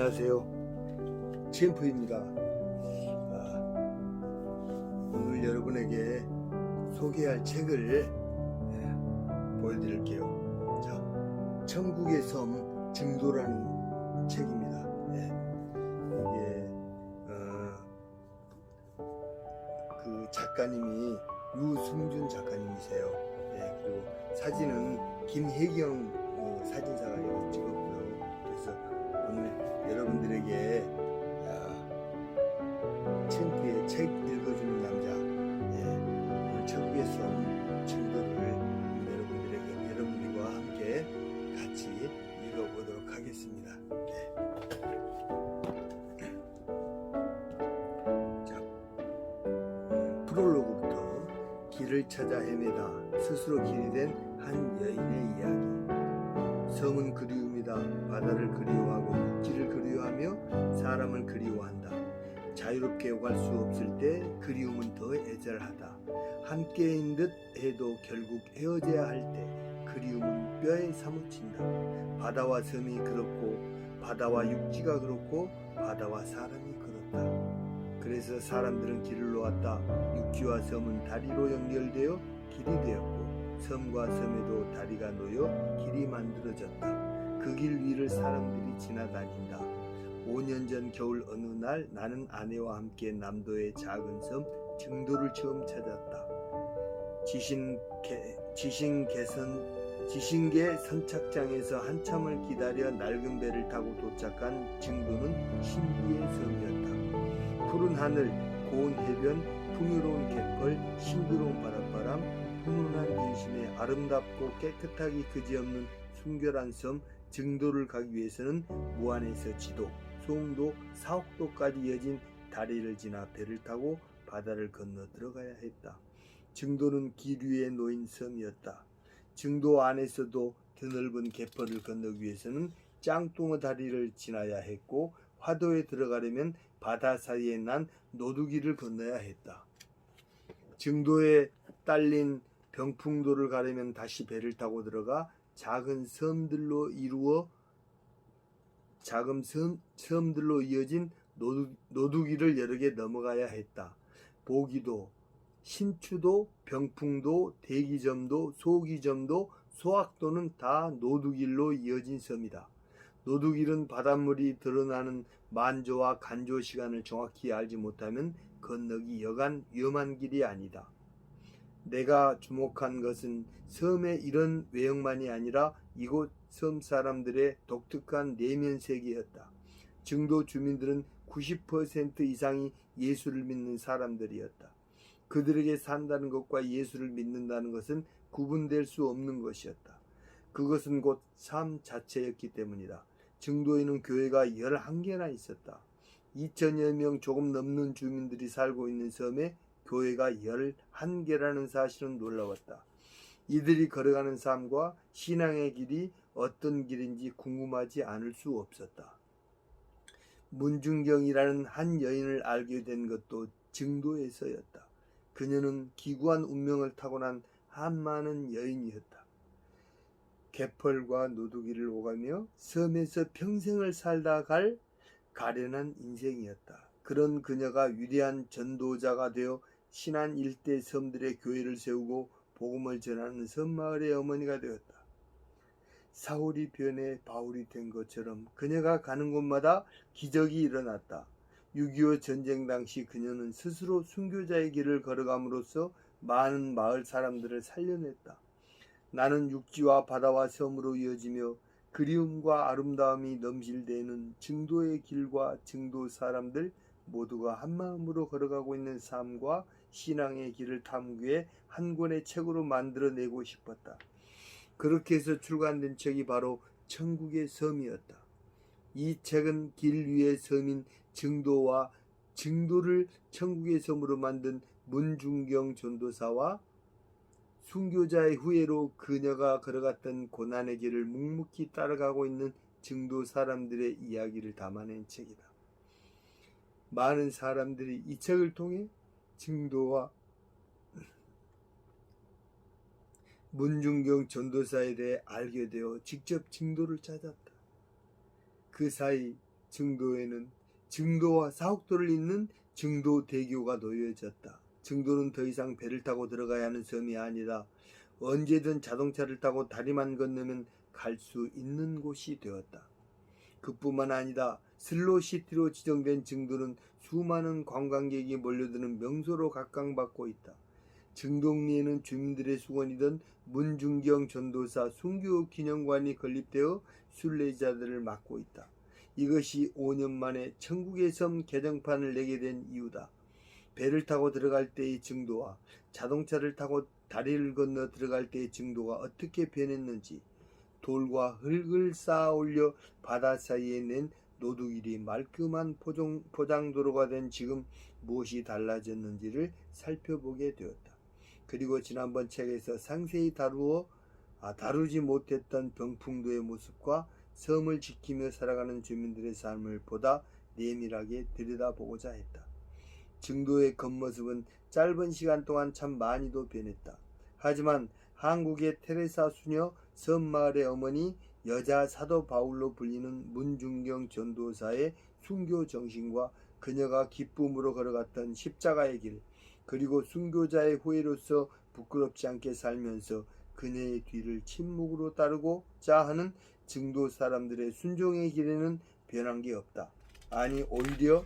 안녕하세요. 챔프입니다. 오늘 여러분에게 소개할 책을 보여드릴게요. 자, 천국의 섬 증도라는 책입니다. 이게 그 작가님이 유승준 작가님이세요. 그리고 사진은 김혜경 사진사가 찍었고요. 그래서 오늘 여러분들에게 챔프의 책 읽어주는 남자, 오늘 천국의 섬 증도를 여러분들과 함께 같이 읽어보도록 하겠습니다. 자, 프롤로그부터 길을 찾아 헤매다 스스로 길이 된 한 여인의 이야기. 섬은 그리움이다. 바다를 그리워하고 육지를 그리워하며 사람을 그리워한다. 자유롭게 오갈 수 없을 때 그리움은 더 애절하다. 함께인 듯 해도 결국 헤어져야 할 때 그리움은 뼈에 사무친다. 바다와 섬이 그렇고 바다와 육지가 그렇고 바다와 사람이 그렇다. 그래서 사람들은 길을 놓았다. 육지와 섬은 다리로 연결되어 길이 되었고 섬과 섬에도 다리가 놓여 길이 만들어졌다. 그 길 위를 사람들이 지나다닌다. 5년 전 겨울 어느 날 나는 아내와 함께 남도의 작은 섬 증도를 처음 찾았다. 지신계 선착장에서 한참을 기다려 낡은 배를 타고 도착한 증도는 신비의 섬이었다. 푸른 하늘, 고운 해변, 풍요로운 갯벌, 싱그러운 바닷바람, 훈훈한 인심에 아름답고 깨끗하기 그지없는 순결한 섬 증도를 가기 위해서는 무안에서 지도, 송도, 사옥도까지 이어진 다리를 지나 배를 타고 바다를 건너 들어가야 했다. 증도는 길 위에 놓인 섬이었다. 증도 안에서도 드넓은 갯벌을 건너기 위해서는 짱뚱어 다리를 지나야 했고 화도에 들어가려면 바다 사이에 난 노두기를 건너야 했다. 증도에 딸린 병풍도를 가려면 다시 배를 타고 들어가 작은 섬들로 이어진 노두기를 여러 개 넘어가야 했다. 보기도, 신추도, 병풍도, 대기점도, 소기점도, 소학도는 다 노두길로 이어진 섬이다. 노두길은 바닷물이 드러나는 만조와 간조 시간을 정확히 알지 못하면 건너기 여간 위험한 길이 아니다. 내가 주목한 것은 섬의 이런 외형만이 아니라 이곳 섬 사람들의 독특한 내면 세계였다. 증도 주민들은 90% 이상이 예수를 믿는 사람들이었다. 그들에게 산다는 것과 예수를 믿는다는 것은 구분될 수 없는 것이었다. 그것은 곧 삶 자체였기 때문이다. 증도에는 교회가 11개나 있었다. 2천여 명 조금 넘는 주민들이 살고 있는 섬에 교회가 11개라는 사실은 놀라웠다. 이들이 걸어가는 삶과 신앙의 길이 어떤 길인지 궁금하지 않을 수 없었다. 문중경이라는 한 여인을 알게 된 것도 증도에서였다. 그녀는 기구한 운명을 타고난 한많은 여인이었다. 갯벌과 노두기를 오가며 섬에서 평생을 살다 갈 가련한 인생이었다. 그런 그녀가 위대한 전도자가 되어 신안 일대 섬들의 교회를 세우고 복음을 전하는 섬마을의 어머니가 되었다. 사울이 변해 바울이 된 것처럼 그녀가 가는 곳마다 기적이 일어났다. 6.25 전쟁 당시 그녀는 스스로 순교자의 길을 걸어감으로써 많은 마을 사람들을 살려냈다. 나는 육지와 바다와 섬으로 이어지며 그리움과 아름다움이 넘실대는 증도의 길과 증도 사람들 모두가 한마음으로 걸어가고 있는 삶과 신앙의 길을 탐구해 한 권의 책으로 만들어내고 싶었다. 그렇게 해서 출간된 책이 바로 천국의 섬이었다. 이 책은 길 위의 섬인 증도와 증도를 천국의 섬으로 만든 문중경 전도사와 순교자의 후예로 그녀가 걸어갔던 고난의 길을 묵묵히 따라가고 있는 증도 사람들의 이야기를 담아낸 책이다. 많은 사람들이 이 책을 통해 증도와 문중경 전도사에 대해 알게 되어 직접 증도를 찾았다. 그 사이 증도에는 증도와 사옥도를 잇는 증도대교가 놓여졌다. 증도는 더 이상 배를 타고 들어가야 하는 섬이 아니라 언제든 자동차를 타고 다리만 건너면 갈 수 있는 곳이 되었다. 그뿐만 아니라 슬로시티로 지정된 증도는 수많은 관광객이 몰려드는 명소로 각광받고 있다. 증동리에는 주민들의 수건이던 문중경 전도사 순교 기념관이 건립되어 순례자들을 맡고 있다. 이것이 5년 만에 천국의 섬 개정판을 내게 된 이유다. 배를 타고 들어갈 때의 증도와 자동차를 타고 다리를 건너 들어갈 때의 증도가 어떻게 변했는지, 돌과 흙을 쌓아 올려 바다 사이에 낸 노두길이 말끔한 포장도로가 된 지금 무엇이 달라졌는지를 살펴보게 되었다. 그리고 지난번 책에서 상세히 다루지 못했던 병풍도의 모습과 섬을 지키며 살아가는 주민들의 삶을 보다 내밀하게 들여다보고자 했다. 증도의 겉모습은 짧은 시간 동안 참 많이도 변했다. 하지만 한국의 테레사 수녀 섬마을의 어머니 여자 사도 바울로 불리는 문중경 전도사의 순교 정신과 그녀가 기쁨으로 걸어갔던 십자가의 길, 그리고 순교자의 후예로서 부끄럽지 않게 살면서 그녀의 뒤를 침묵으로 따르고자 하는 증도 사람들의 순종의 길에는 변한 게 없다. 아니, 오히려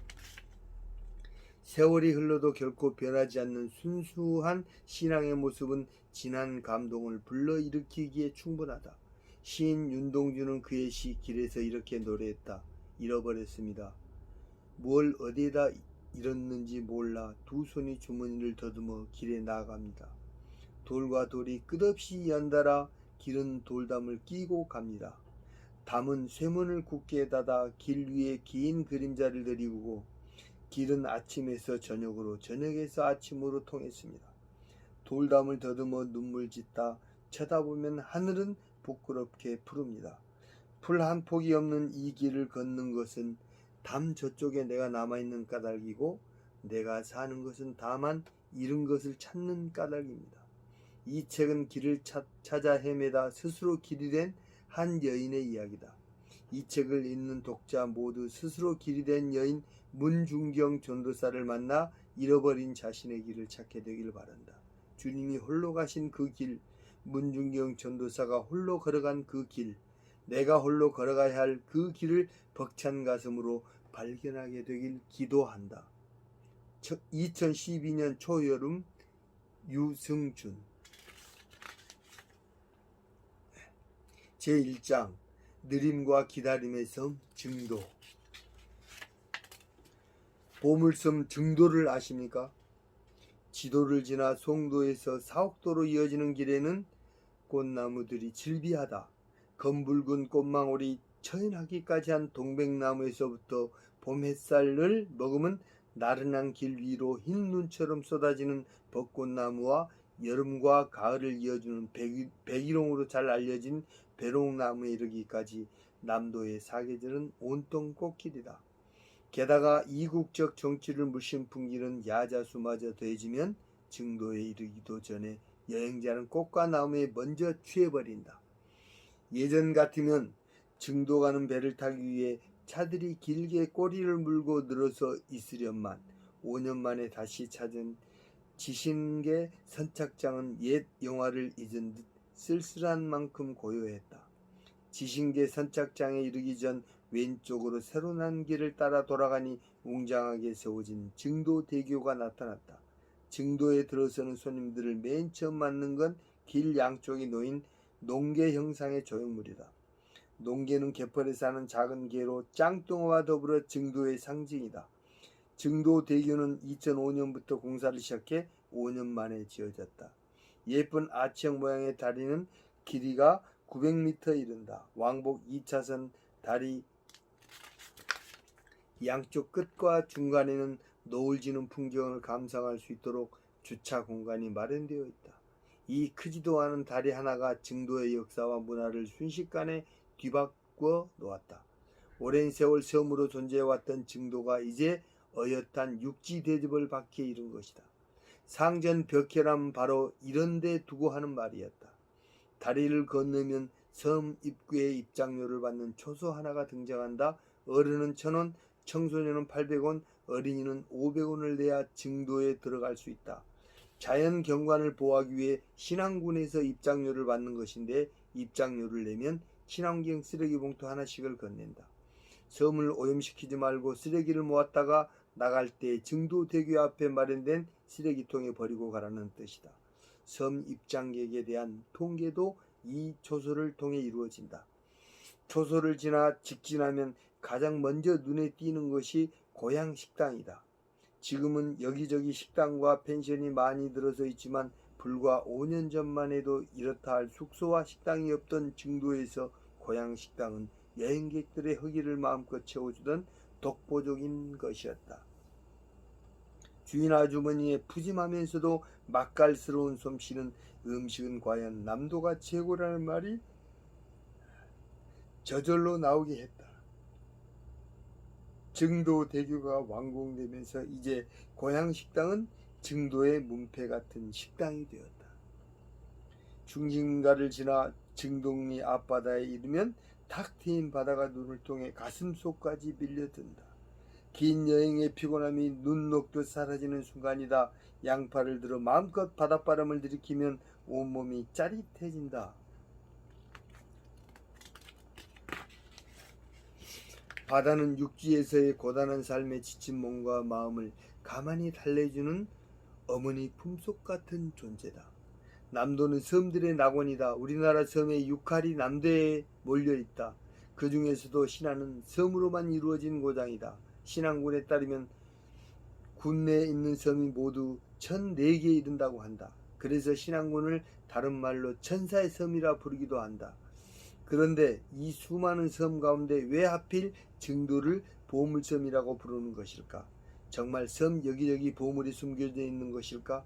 세월이 흘러도 결코 변하지 않는 순수한 신앙의 모습은 진한 감동을 불러일으키기에 충분하다. 시인 윤동주는 그의 시 길에서 이렇게 노래했다. 잃어버렸습니다. 뭘 어디에다 잃었는지 몰라 두 손이 주머니를 더듬어 길에 나아갑니다. 돌과 돌이 끝없이 연달아 길은 돌담을 끼고 갑니다. 담은 쇠문을 굳게 닫아 길 위에 긴 그림자를 내리우고 길은 아침에서 저녁으로, 저녁에서 아침으로 통했습니다. 돌담을 더듬어 눈물 짓다 쳐다보면 하늘은 부끄럽게 푸릅니다. 풀 한 폭이 없는 이 길을 걷는 것은 담 저쪽에 내가 남아있는 까닭이고, 내가 사는 것은 다만 잃은 것을 찾는 까닭입니다. 이 책은 길을 찾아 헤매다 스스로 길이 된 한 여인의 이야기다. 이 책을 읽는 독자 모두 스스로 길이 된 여인 문중경 전도사를 만나 잃어버린 자신의 길을 찾게 되길 바란다. 주님이 홀로 가신 그 길, 문중경 전도사가 홀로 걸어간 그 길, 내가 홀로 걸어가야 할 그 길을 벅찬 가슴으로 발견하게 되길 기도한다. 2012년 초여름, 유승준. 제1장 느림과 기다림의 섬 증도. 보물섬 증도를 아십니까? 지도를 지나 송도에서 사옥도로 이어지는 길에는 꽃나무들이 질비하다. 검붉은 꽃망울이 처연하기까지 한 동백나무에서부터 봄 햇살을 머금은 나른한 길 위로 흰 눈처럼 쏟아지는 벚꽃나무와 여름과 가을을 이어주는 백일홍으로 잘 알려진 배롱나무에 이르기까지 남도의 사계절은 온통 꽃길이다. 게다가 이국적 정치를 물씬 풍기는 야자수마저 더해지면 증도에 이르기도 전에 여행자는 꽃과 나무에 먼저 취해버린다. 예전 같으면 증도 가는 배를 타기 위해 차들이 길게 꼬리를 물고 늘어서 있으련만 5년 만에 다시 찾은 지신계 선착장은 옛 영화를 잊은 듯 쓸쓸한 만큼 고요했다. 지신계 선착장에 이르기 전 왼쪽으로 새로 난 길을 따라 돌아가니 웅장하게 세워진 증도대교가 나타났다. 증도에 들어서는 손님들을 맨 처음 맞는 건 길 양쪽에 놓인 농계 형상의 조형물이다. 농계는 개펄에 사는 작은 개로 짱뚱어와 더불어 증도의 상징이다. 증도대교는 2005년부터 공사를 시작해 5년 만에 지어졌다. 예쁜 아치형 모양의 다리는 길이가 900m 이른다. 왕복 2차선 다리 양쪽 끝과 중간에는 노을 지는 풍경을 감상할 수 있도록 주차 공간이 마련되어 있다. 이 크지도 않은 다리 하나가 증도의 역사와 문화를 순식간에 뒤바꿔 놓았다. 오랜 세월 섬으로 존재해왔던 증도가 이제 어엿한 육지 대접을 받기에 이른 것이다. 상전 벽해란 바로 이런 데 두고 하는 말이었다. 다리를 건너면 섬 입구에 입장료를 받는 초소 하나가 등장한다. 어른은 1,000원, 청소년은 800원, 어린이는 500원을 내야 증도에 들어갈 수 있다. 자연 경관을 보호하기 위해 신안군에서 입장료를 받는 것인데 입장료를 내면 친환경 쓰레기 봉투 하나씩을 건넨다. 섬을 오염시키지 말고 쓰레기를 모았다가 나갈 때 증도대교 앞에 마련된 쓰레기통에 버리고 가라는 뜻이다. 섬 입장객에 대한 통계도 이 초소를 통해 이루어진다. 초소를 지나 직진하면 가장 먼저 눈에 띄는 것이 고향 식당이다. 지금은 여기저기 식당과 펜션이 많이 들어서 있지만 불과 5년 전만 해도 이렇다 할 숙소와 식당이 없던 증도에서 고향 식당은 여행객들의 허기를 마음껏 채워주던 독보적인 것이었다. 주인 아주머니의 푸짐하면서도 맛깔스러운 솜씨는 음식은 과연 남도가 최고라는 말이 저절로 나오게 했다. 증도대교가 완공되면서 이제 고향 식당은 증도의 문패 같은 식당이 되었다. 중심가를 지나 증동리 앞바다에 이르면 탁 트인 바다가 눈을 통해 가슴속까지 밀려든다. 긴 여행의 피곤함이 눈 녹듯 사라지는 순간이다. 양팔을 들어 마음껏 바닷바람을 들이키면 온몸이 짜릿해진다. 바다는 육지에서의 고단한 삶에 지친 몸과 마음을 가만히 달래주는 어머니 품속 같은 존재다. 남도는 섬들의 낙원이다. 우리나라 섬의 6할이 남도에 몰려있다. 그 중에서도 신안은 섬으로만 이루어진 고장이다. 신안군에 따르면 군내에 있는 섬이 모두 1,004개에 이른다고 한다. 그래서 신안군을 다른 말로 천사의 섬이라 부르기도 한다. 그런데 이 수많은 섬 가운데 왜 하필 증도를 보물섬이라고 부르는 것일까? 정말 섬 여기저기 보물이 숨겨져 있는 것일까?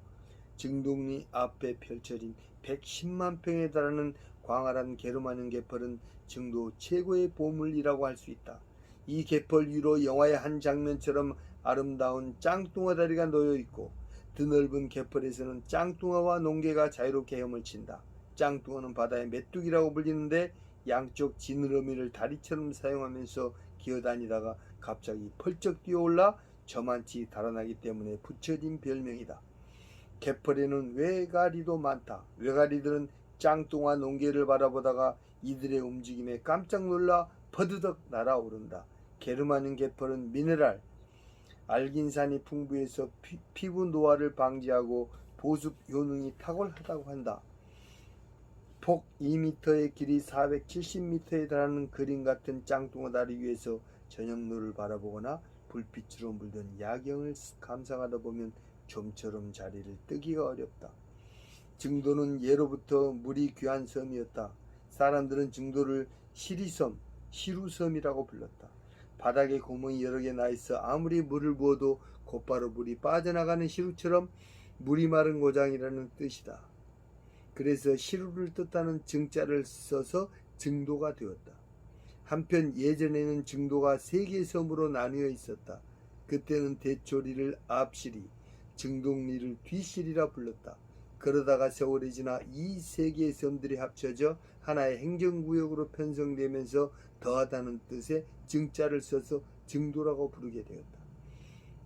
증동리 앞에 펼쳐진 110만 평에 달하는 광활한 게르마늄 갯벌은 증도 최고의 보물이라고 할 수 있다. 이 갯벌 위로 영화의 한 장면처럼 아름다운 짱뚱어 다리가 놓여 있고 드넓은 갯벌에서는 짱뚱어와 농개가 자유롭게 헤엄을 친다. 짱뚱어는 바다의 메뚜기라고 불리는데 양쪽 지느러미를 다리처럼 사용하면서 기어다니다가 갑자기 펄쩍 뛰어올라 저만치 달아나기 때문에 붙여진 별명이다. 갯벌에는 외가리도 많다. 외가리들은 짱뚱어와 농개를 바라보다가 이들의 움직임에 깜짝 놀라 퍼드덕 날아오른다. 게르마늄 갯벌은 미네랄, 알긴산이 풍부해서 피부 노화를 방지하고 보습 효능이 탁월하다고 한다. 폭 2m의 길이 470m에 달하는 그림 같은 짱뚱어 다리 위에서 저녁노를 바라보거나 불빛으로 물든 야경을 감상하다 보면 좀처럼 자리를 뜨기가 어렵다. 증도는 예로부터 물이 귀한 섬이었다. 사람들은 증도를 시리섬, 시루섬이라고 불렀다. 바닥에 구멍이 여러 개 나 있어 아무리 물을 부어도 곧바로 물이 빠져나가는 시루처럼 물이 마른 고장이라는 뜻이다. 그래서 시루를 뜻하는 증자를 써서 증도가 되었다. 한편 예전에는 증도가 3개의 섬으로 나뉘어 있었다. 그때는 대초리를 앞시리, 증동리를 뒤시리라 불렀다. 그러다가 세월이 지나 이 3개의 섬들이 합쳐져 하나의 행정구역으로 편성되면서 더하다는 뜻의 증자를 써서 증도라고 부르게 되었다.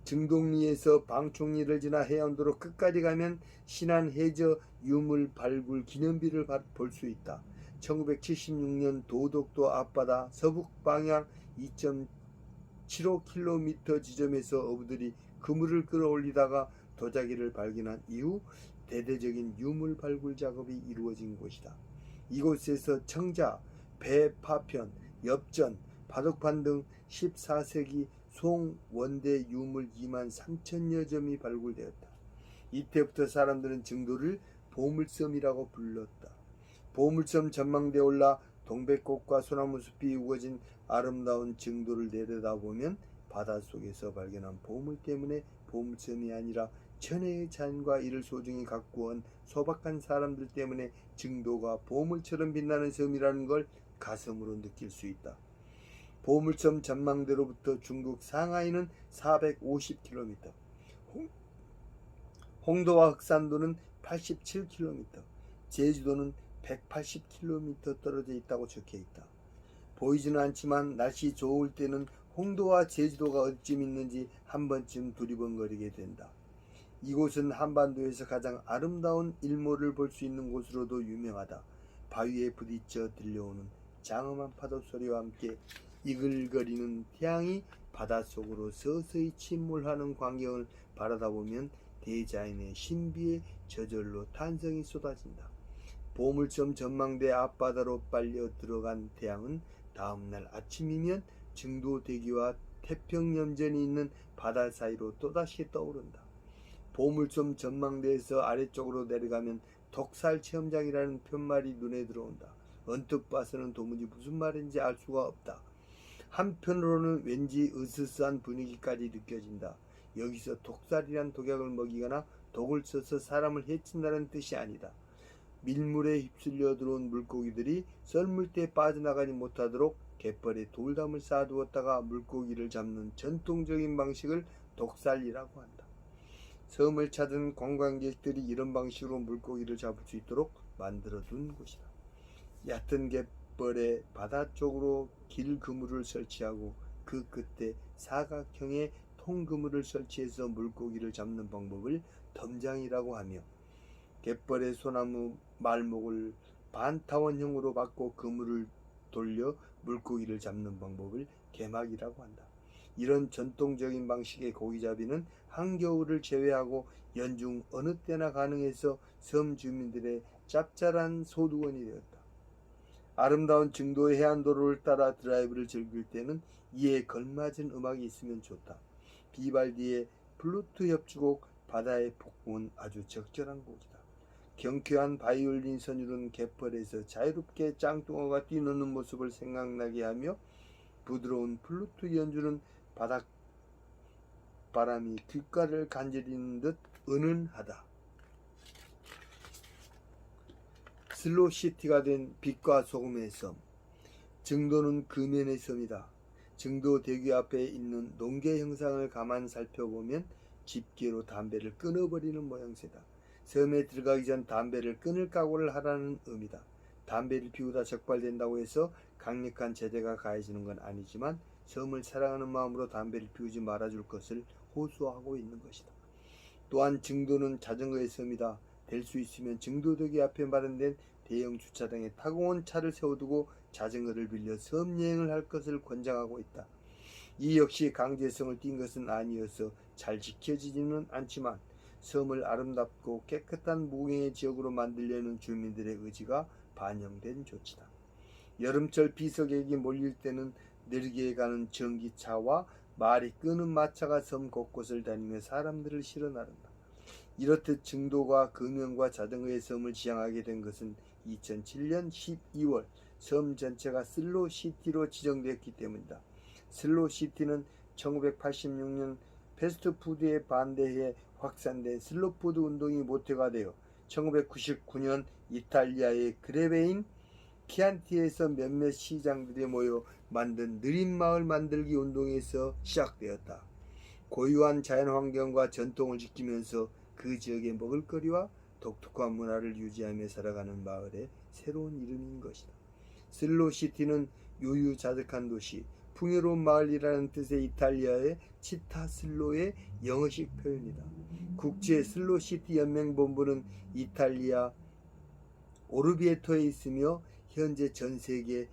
증동리에서 방총리를 지나 해안도로 끝까지 가면 신안 해저 유물 발굴 기념비를 볼 수 있다. 1976년 도덕도 앞바다 서북 방향 2.75km 지점에서 어부들이 그물을 끌어올리다가 도자기를 발견한 이후 대대적인 유물 발굴 작업이 이루어진 곳이다. 이곳에서 청자, 배 파편, 엽전, 바둑판 등 14세기 송 원대 유물 2만 3천여 점이 발굴되었다. 이때부터 사람들은 증도를 보물섬이라고 불렀다. 보물섬 전망대에 올라 동백꽃과 소나무 숲이 우거진 아름다운 증도를 내려다보면 바닷속에서 발견한 보물 때문에 보물섬이 아니라 천혜의 잔과 이를 소중히 갖고 온 소박한 사람들 때문에 증도가 보물처럼 빛나는 섬이라는 걸 가슴으로 느낄 수 있다. 보물섬 전망대로부터 중국 상하이는 450km, 홍도와 흑산도는 87km, 제주도는 180km 떨어져 있다고 적혀 있다. 보이지는 않지만 날씨 좋을 때는 홍도와 제주도가 어디쯤 있는지 한 번쯤 두리번거리게 된다. 이곳은 한반도에서 가장 아름다운 일몰을 볼 수 있는 곳으로도 유명하다. 바위에 부딪혀 들려오는 장엄한 파도 소리와 함께 이글거리는 태양이 바닷속으로 서서히 침몰하는 광경을 바라다 보면 대자연의 신비에 저절로 탄성이 쏟아진다. 보물섬 전망대 앞바다로 빨려 들어간 태양은 다음날 아침이면 증도대교와 태평염전이 있는 바다 사이로 또다시 떠오른다. 보물섬 전망대에서 아래쪽으로 내려가면 독살 체험장이라는 푯말이 눈에 들어온다. 언뜻 봐서는 도무지 무슨 말인지 알 수가 없다. 한편으로는 왠지 으스스한 분위기까지 느껴진다. 여기서 독살이란 독약을 먹이거나 독을 써서 사람을 해친다는 뜻이 아니다. 밀물에 휩쓸려 들어온 물고기들이 썰물 때 빠져나가지 못하도록 갯벌에 돌담을 쌓아두었다가 물고기를 잡는 전통적인 방식을 독살이라고 한다. 섬을 찾은 관광객들이 이런 방식으로 물고기를 잡을 수 있도록 만들어둔 곳이다. 얕은 갯벌의 바다 쪽으로 길 그물을 설치하고 그 끝에 사각형의 통그물을 설치해서 물고기를 잡는 방법을 덤장이라고 하며, 갯벌의 소나무 말목을 반타원형으로 바꿔 그물을 돌려 물고기를 잡는 방법을 개막이라고 한다. 이런 전통적인 방식의 고기잡이는 한겨울을 제외하고 연중 어느 때나 가능해서 섬 주민들의 짭짤한 소득원이 되었다. 아름다운 증도의 해안도로를 따라 드라이브를 즐길 때는 이에 걸맞은 음악이 있으면 좋다. 비발디의 플루트 협주곡 바다의 폭풍은 아주 적절한 곡이다. 경쾌한 바이올린 선율은 갯벌에서 자유롭게 짱뚱어가 뛰노는 모습을 생각나게 하며, 부드러운 플루트 연주는 바닷바람이 귓가를 간지리는 듯 은은하다. 슬로시티가 된 빛과 소금의 섬. 증도는 금연의 섬이다. 증도 대교 앞에 있는 농계 형상을 가만 살펴보면 집게로 담배를 끊어버리는 모양새다. 섬에 들어가기 전 담배를 끊을 각오를 하라는 의미다. 담배를 피우다 적발된다고 해서 강력한 제재가 가해지는 건 아니지만 섬을 사랑하는 마음으로 담배를 피우지 말아줄 것을 호소하고 있는 것이다. 또한 증도는 자전거의 섬이다. 될 수 있으면 증도대교 앞에 마련된 대형 주차장에 타고 온 차를 세워두고 자전거를 빌려 섬 여행을 할 것을 권장하고 있다. 이 역시 강제성을 띈 것은 아니어서 잘 지켜지지는 않지만 섬을 아름답고 깨끗한 무경의 지역으로 만들려는 주민들의 의지가 반영된 조치다. 여름철 비서객이 몰릴 때는 느리게 가는 전기차와 말이 끄는 마차가 섬 곳곳을 다니며 사람들을 실어 나른다. 이렇듯 증도가 금연과 자전거의 섬을 지향하게 된 것은 2007년 12월 섬 전체가 슬로시티로 지정되었기 때문이다. 슬로시티는 1986년 패스트푸드에 반대해 확산된 슬로푸드 운동이 모태가 되어 1999년 이탈리아의 그레베인 키안티에서 몇몇 시장들이 모여 만든 느린 마을 만들기 운동에서 시작되었다. 고유한 자연환경과 전통을 지키면서 그 지역의 먹을거리와 독특한 문화를 유지하며 살아가는 마을의 새로운 이름인 것이다. 슬로시티는 유유자적한 도시, 풍요로운 마을이라는 뜻의 이탈리아의 치타슬로의 영어식 표현이다. 국제 슬로시티 연맹 본부는 이탈리아 오르비에토에 있으며 현재 전 세계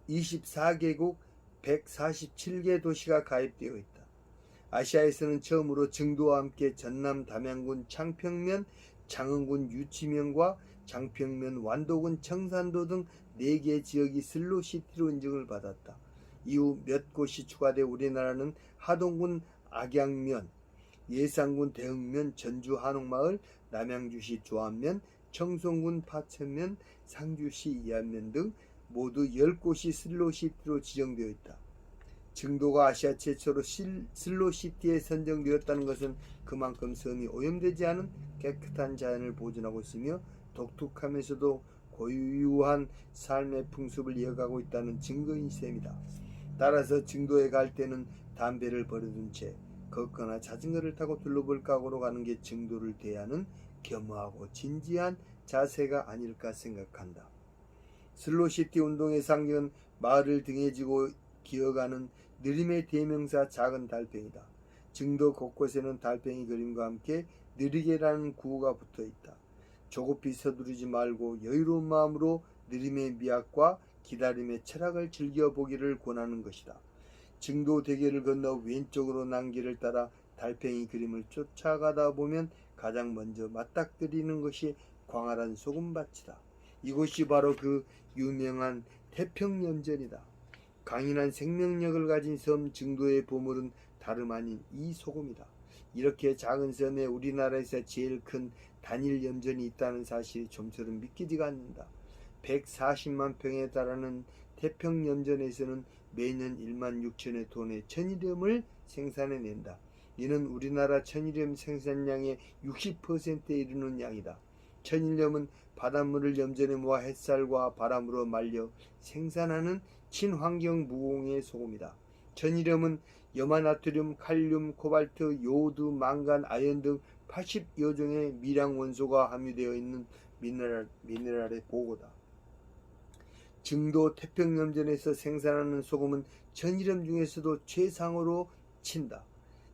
24개국 147개 도시가 가입되어 있다. 아시아에서는 처음으로 증도와 함께 전남 담양군 창평면, 장흥군 유치면과 장평면, 완도군 청산도 등 4개 지역이 슬로시티로 인증을 받았다. 이후 몇 곳이 추가돼 우리나라는 하동군 악양면, 예산군 대흥면, 전주 한옥마을, 남양주시 조안면, 청송군 파천면, 상주시 이안면 등 모두 10곳이 슬로시티로 지정되어 있다. 증도가 아시아 최초로 슬로시티에 선정되었다는 것은 그만큼 섬이 오염되지 않은 깨끗한 자연을 보존하고 있으며 독특하면서도 고유한 삶의 풍습을 이어가고 있다는 증거인 셈이다. 따라서 증도에 갈 때는 담배를 버려둔 채 걷거나 자전거를 타고 둘러볼 각오로 가는 게 증도를 대하는 겸허하고 진지한 자세가 아닐까 생각한다. 슬로시티 운동의 상징은 마을을 등에 지고 기어가는 느림의 대명사 작은 달팽이다. 증도 곳곳에는 달팽이 그림과 함께 느리게라는 구호가 붙어있다. 조급히 서두르지 말고 여유로운 마음으로 느림의 미학과 기다림의 철학을 즐겨보기를 권하는 것이다. 증도 대교를 건너 왼쪽으로 난 길을 따라 달팽이 그림을 쫓아가다 보면 가장 먼저 맞닥뜨리는 것이 광활한 소금밭이다. 이곳이 바로 그 유명한 태평염전이다. 강인한 생명력을 가진 섬 증도의 보물은 다름 아닌 이 소금이다. 이렇게 작은 섬에 우리나라에서 제일 큰 단일 염전이 있다는 사실이 좀처럼 믿기지가 않는다. 140만 평에 달하는 태평염전에서는 매년 1만 6천여 톤의 천일염을 생산해낸다. 이는 우리나라 천일염 생산량의 60%에 이르는 양이다. 천일염은 바닷물을 염전에 모아 햇살과 바람으로 말려 생산하는 친환경 무공해 소금이다. 천일염은 염화나트륨, 칼륨, 코발트, 요오드, 망간, 아연 등 80여 종의 미량 원소가 함유되어 있는 미네랄의 보고다. 증도 태평염전에서 생산하는 소금은 천일염 중에서도 최상으로 친다.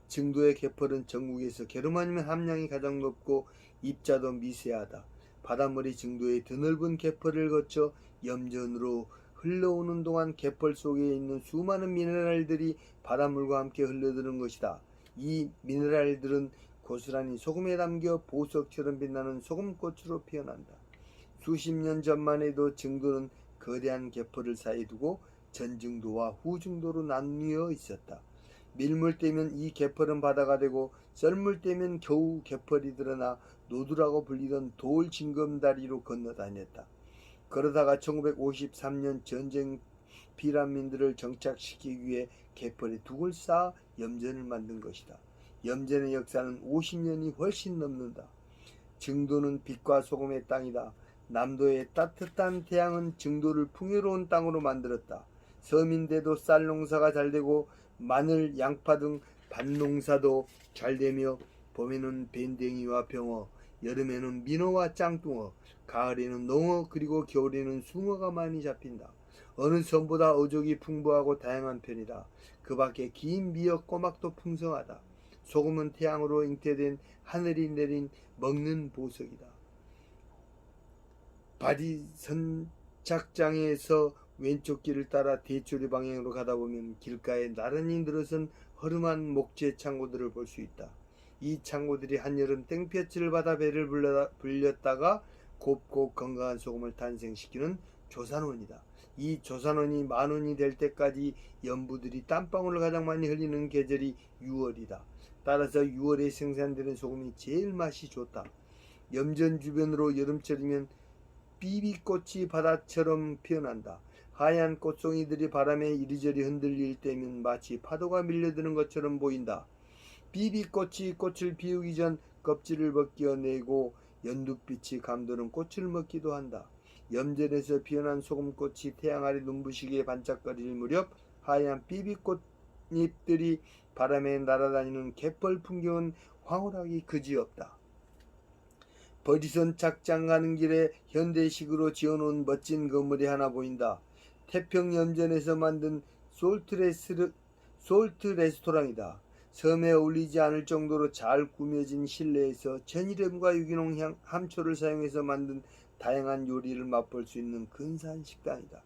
증도의 개펄은 전국에서 게르마늄 함량이 가장 높고 입자도 미세하다. 바닷물이 증도의 드넓은 개펄을 거쳐 염전으로 흘러오는 동안 개펄 속에 있는 수많은 미네랄들이 바닷물과 함께 흘러드는 것이다. 이 미네랄들은 고스란히 소금에 담겨 보석처럼 빛나는 소금꽃으로 피어난다. 수십 년 전만 해도 증도는 거대한 개펄을 사이에 두고 전증도와 후증도로 나뉘어 있었다. 밀물 때면 이 개펄은 바다가 되고 썰물 때면 겨우 개펄이 드러나 노두라고 불리던 돌 징검다리로 건너다녔다. 그러다가 1953년 전쟁 피난민들을 정착시키기 위해 개펄에 둑을 쌓아 염전을 만든 것이다. 염전의 역사는 50년이 훨씬 넘는다. 증도는 빛과 소금의 땅이다. 남도의 따뜻한 태양은 증도를 풍요로운 땅으로 만들었다. 섬인데도 쌀 농사가 잘되고 마늘, 양파 등 밭농사도 잘되며 봄에는 밴댕이와 병어, 여름에는 민어와 짱뚱어, 가을에는 농어 그리고 겨울에는 숭어가 많이 잡힌다. 어느 섬보다 어족이 풍부하고 다양한 편이다. 그 밖에 긴 미역, 꼬막도 풍성하다. 소금은 태양으로 잉태된 하늘이 내린 먹는 보석이다. 바리 선착장에서 왼쪽 길을 따라 대초리 방향으로 가다 보면 길가에 나란히 늘어선 허름한 목재 창고들을 볼 수 있다. 이 창고들이 한여름 땡볕을 받아 배를 불렸다가 곱고 건강한 소금을 탄생시키는 조산원이다. 이 조산원이 만원이 될 때까지 연부들이 땀방울을 가장 많이 흘리는 계절이 6월이다. 따라서 6월에 생산되는 소금이 제일 맛이 좋다. 염전 주변으로 여름철이면 비비꽃이 바다처럼 피어난다. 하얀 꽃송이들이 바람에 이리저리 흔들릴 때면 마치 파도가 밀려드는 것처럼 보인다. 비비꽃이 꽃을 피우기 전 껍질을 벗겨내고 연두빛이 감도는 꽃을 먹기도 한다. 염전에서 피어난 소금꽃이 태양 아래 눈부시게 반짝거릴 무렵 하얀 비비꽃잎들이 바람에 날아다니는 갯벌 풍경은 황홀하기 그지없다. 버리선 작장 가는 길에 현대식으로 지어놓은 멋진 건물이 하나 보인다. 태평염전에서 만든 솔트 레스토랑이다. 섬에 어울리지 않을 정도로 잘 꾸며진 실내에서 천일염과 유기농 함초를 사용해서 만든 다양한 요리를 맛볼 수 있는 근사한 식당이다.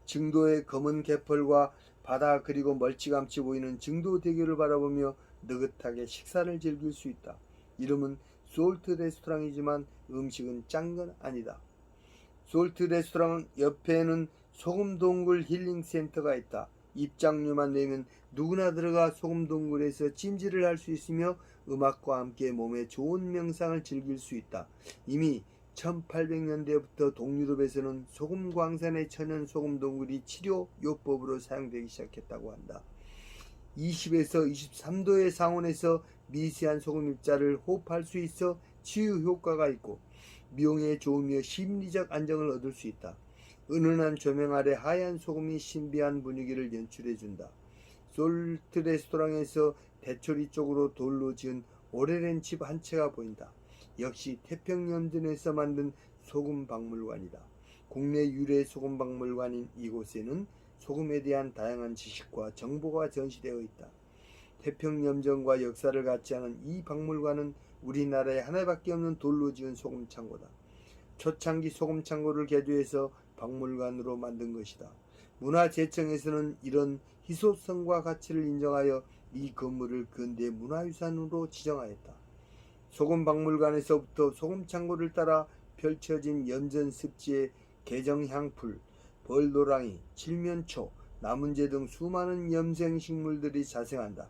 증도의 검은 개펄과 바다 그리고 멀찌감치 보이는 증도대교를 바라보며 느긋하게 식사를 즐길 수 있다. 이름은 솔트 레스토랑이지만 음식은 짠 건 아니다. 솔트 레스토랑 옆에는 소금동굴 힐링센터가 있다. 입장료만 내면 누구나 들어가 소금동굴에서 찜질을 할 수 있으며 음악과 함께 몸에 좋은 명상을 즐길 수 있다. 이미 1800년대부터 동유럽에서는 소금 광산의 천연 소금 동굴이 치료 요법으로 사용되기 시작했다고 한다. 20에서 23도의 상온에서 미세한 소금 입자를 호흡할 수 있어 치유 효과가 있고 미용에 좋으며 심리적 안정을 얻을 수 있다. 은은한 조명 아래 하얀 소금이 신비한 분위기를 연출해준다. 솔트 레스토랑에서 대초리 쪽으로 돌로 지은 오래된 집 한 채가 보인다. 역시 태평염전에서 만든 소금 박물관이다. 국내 유래 소금 박물관인 이곳에는 소금에 대한 다양한 지식과 정보가 전시되어 있다. 태평염전과 역사를 같이 하는 이 박물관은 우리나라에 하나밖에 없는 돌로 지은 소금 창고다. 초창기 소금 창고를 개조해서 박물관으로 만든 것이다. 문화재청에서는 이런 희소성과 가치를 인정하여 이 건물을 근대 문화유산으로 지정하였다. 소금 박물관에서부터 소금 창고를 따라 펼쳐진 염전 습지에 개정향풀, 벌도랑이, 칠면초, 나문재 등 수많은 염생식물들이 자생한다.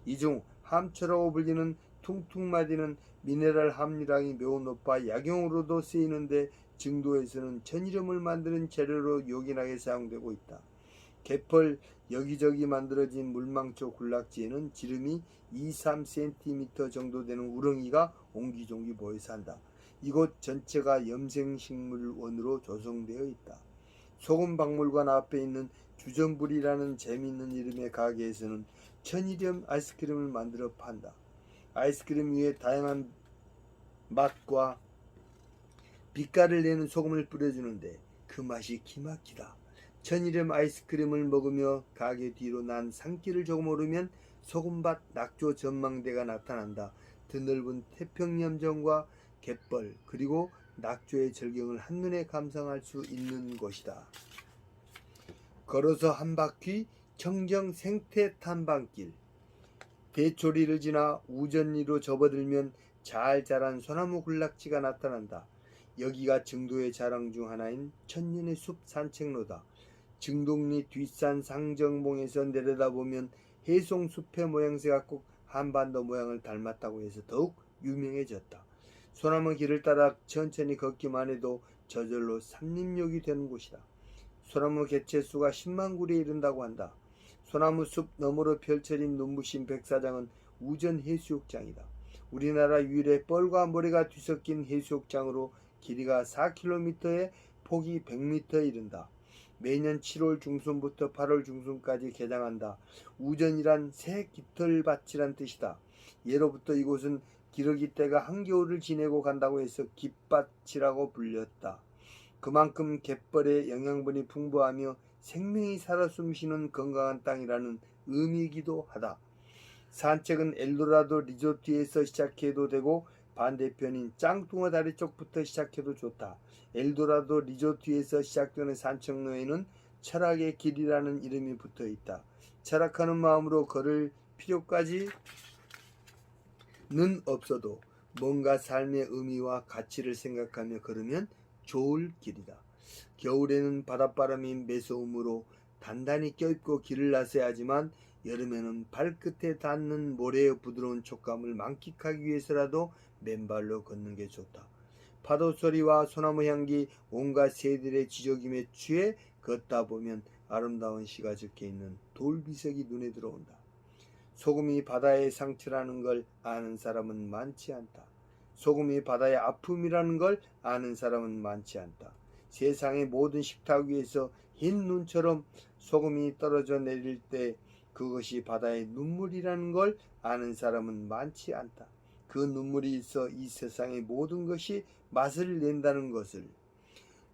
이 중 함초라고 불리는 퉁퉁마디는 미네랄 함유량이 매우 높아 약용으로도 쓰이는데 증도에서는 천이름을 만드는 재료로 요긴하게 사용되고 있다. 개펄 여기저기 만들어진 물망초 군락지에는 지름이 2-3cm 정도 되는 우렁이가 옹기종기 모여 산다. 이곳 전체가 염생식물원으로 조성되어 있다. 소금박물관 앞에 있는 주전부리라는 재미있는 이름의 가게에서는 천일염 아이스크림을 만들어 판다. 아이스크림 위에 다양한 맛과 빛깔을 내는 소금을 뿌려주는데 그 맛이 기막히다. 천일염 아이스크림을 먹으며 가게 뒤로 난 산길을 조금 오르면 소금밭 낙조 전망대가 나타난다. 드넓은 태평염전과 갯벌 그리고 낙조의 절경을 한눈에 감상할 수 있는 곳이다. 걸어서 한 바퀴 청정 생태 탐방길. 대초리를 지나 우전리로 접어들면 잘 자란 소나무 군락지가 나타난다. 여기가 증도의 자랑 중 하나인 천년의 숲 산책로다. 증동리 뒷산 상정봉에서 내려다보면 해송숲의 모양새가 꼭 한반도 모양을 닮았다고 해서 더욱 유명해졌다. 소나무 길을 따라 천천히 걷기만 해도 저절로 산림욕이 되는 곳이다. 소나무 개체수가 10만 그루에 이른다고 한다. 소나무 숲 너머로 펼쳐진 눈부신 백사장은 우전 해수욕장이다. 우리나라 유일의 뻘과 모래가 뒤섞인 해수욕장으로 길이가 4km에 폭이 100m에 이른다. 매년 7월 중순부터 8월 중순까지 개장한다. 우전이란 새 깃털밭이란 뜻이다. 예로부터 이곳은 기러기 떼가 한겨울을 지내고 간다고 해서 깃밭이라고 불렸다. 그만큼 갯벌의 영양분이 풍부하며 생명이 살아 숨쉬는 건강한 땅이라는 의미이기도 하다. 산책은 엘도라도 리조트에서 시작해도 되고 반대편인 짱뚱어 다리 쪽부터 시작해도 좋다. 엘도라도 리조트에서 시작되는 산책로에는 철학의 길이라는 이름이 붙어 있다. 철학하는 마음으로 걸을 필요까지는 없어도 뭔가 삶의 의미와 가치를 생각하며 걸으면 좋을 길이다. 겨울에는 바닷바람이 매서움으로 단단히 껴입고 길을 나서야 하지만 여름에는 발끝에 닿는 모래의 부드러운 촉감을 만끽하기 위해서라도 맨발로 걷는 게 좋다. 파도 소리와 소나무 향기 온갖 새들의 지저김에 취해 걷다 보면 아름다운 시가 적혀있는 돌비석이 눈에 들어온다. 소금이 바다의 상처라는 걸 아는 사람은 많지 않다. 소금이 바다의 아픔이라는 걸 아는 사람은 많지 않다. 세상의 모든 식탁 위에서 흰 눈처럼 소금이 떨어져 내릴 때 그것이 바다의 눈물이라는 걸 아는 사람은 많지 않다. 그 눈물이 있어 이 세상의 모든 것이 맛을 낸다는 것을.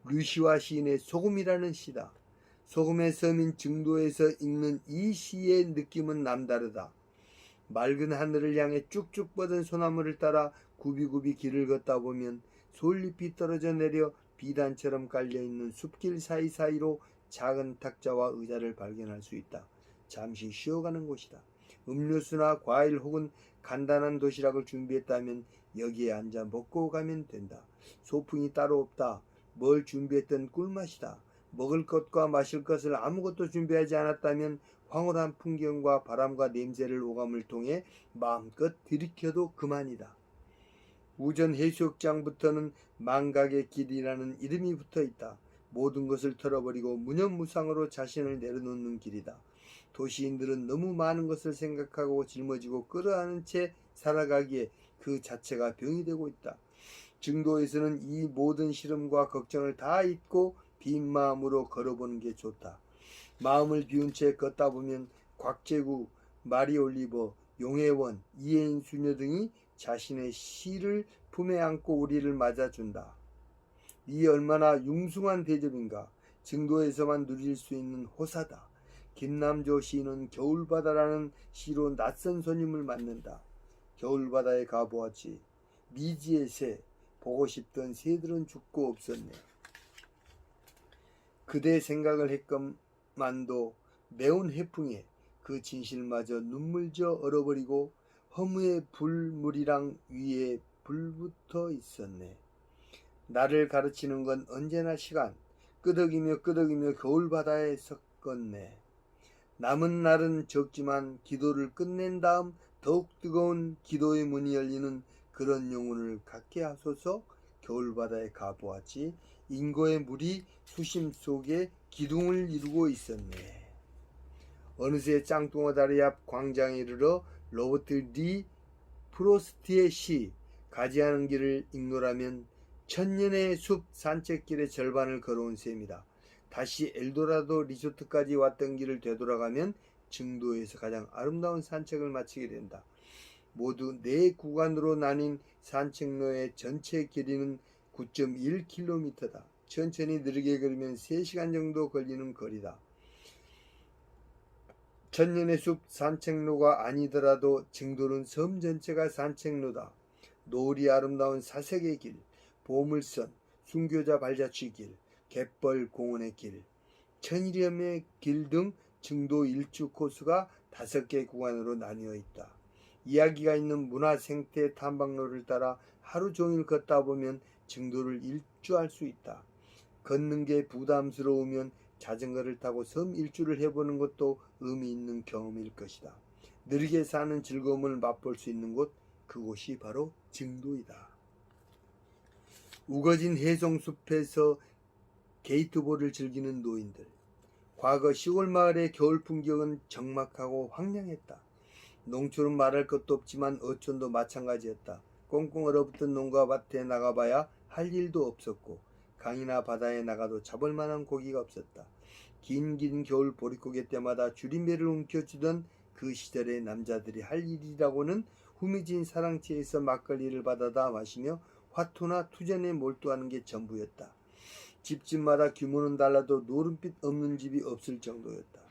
류시와 시인의 소금이라는 시다. 소금의 섬인 증도에서 읽는 이 시의 느낌은 남다르다. 맑은 하늘을 향해 쭉쭉 뻗은 소나무를 따라 굽이굽이 길을 걷다 보면 솔잎이 떨어져 내려 비단처럼 깔려있는 숲길 사이사이로 작은 탁자와 의자를 발견할 수 있다. 잠시 쉬어가는 곳이다. 음료수나 과일 혹은 간단한 도시락을 준비했다면 여기에 앉아 먹고 가면 된다. 소풍이 따로 없다. 뭘 준비했든 꿀맛이다. 먹을 것과 마실 것을 아무것도 준비하지 않았다면 황홀한 풍경과 바람과 냄새를 오감을 통해 마음껏 들이켜도 그만이다. 우전 해수욕장부터는 망각의 길이라는 이름이 붙어 있다. 모든 것을 털어버리고 무념무상으로 자신을 내려놓는 길이다. 도시인들은 너무 많은 것을 생각하고 짊어지고 끌어안은 채 살아가기에 그 자체가 병이 되고 있다. 증도에서는 이 모든 시름과 걱정을 다 잊고 빈 마음으로 걸어보는 게 좋다. 마음을 비운 채 걷다 보면 곽재구, 마리올리버, 용혜원, 이혜인 수녀 등이 자신의 시를 품에 안고 우리를 맞아준다. 이 얼마나 융숭한 대접인가. 증도에서만 누릴 수 있는 호사다. 김남조 시인은 겨울바다라는 시로 낯선 손님을 맞는다. 겨울바다에 가보았지. 미지의 새, 보고 싶던 새들은 죽고 없었네. 그대 생각을 했건만도 매운 해풍에 그 진실마저 눈물져 얼어버리고 허무의 불물이랑 위에 불붙어 있었네. 나를 가르치는 건 언제나 시간. 끄덕이며 겨울바다에 섞었네. 남은 날은 적지만 기도를 끝낸 다음 더욱 뜨거운 기도의 문이 열리는 그런 영혼을 갖게 하소서. 겨울바다에 가보았지. 인고의 물이 수심 속에 기둥을 이루고 있었네. 어느새 짱뚱어 다리 앞 광장에 이르러 로버트 리 프로스트의 시 가지하는 길을 읽노라면 천년의 숲 산책길의 절반을 걸어온 셈이다. 다시 엘도라도 리조트까지 왔던 길을 되돌아가면 증도에서 가장 아름다운 산책을 마치게 된다. 모두 4구간으로 나뉜 산책로의 전체 길이는 9.1km다. 천천히 느리게 걸으면 3시간 정도 걸리는 거리다. 천년의 숲 산책로가 아니더라도 증도는 섬 전체가 산책로다. 노을이 아름다운 사색의 길, 보물선, 순교자 발자취길, 갯벌 공원의 길, 천일염의 길 등 증도 일주 코스가 5개 구간으로 나뉘어 있다. 이야기가 있는 문화생태 탐방로를 따라 하루 종일 걷다 보면 증도를 일주할 수 있다. 걷는 게 부담스러우면 자전거를 타고 섬 일주를 해보는 것도 의미 있는 경험일 것이다. 느리게 사는 즐거움을 맛볼 수 있는 곳, 그곳이 바로 증도이다. 우거진 해송숲에서 게이트볼을 즐기는 노인들. 과거 시골 마을의 겨울 풍경은 적막하고 황량했다. 농촌은 말할 것도 없지만 어촌도 마찬가지였다. 꽁꽁 얼어붙은 농가 밭에 나가봐야 할 일도 없었고 강이나 바다에 나가도 잡을 만한 고기가 없었다. 긴 겨울 보릿고개 때마다 줄임배를 움켜쥐던 그 시절의 남자들이 할 일이라고는 후미진 사랑채에서 막걸리를 받아다 마시며 화투나 투전에 몰두하는 게 전부였다. 집집마다 규모는 달라도 노름빛 없는 집이 없을 정도였다.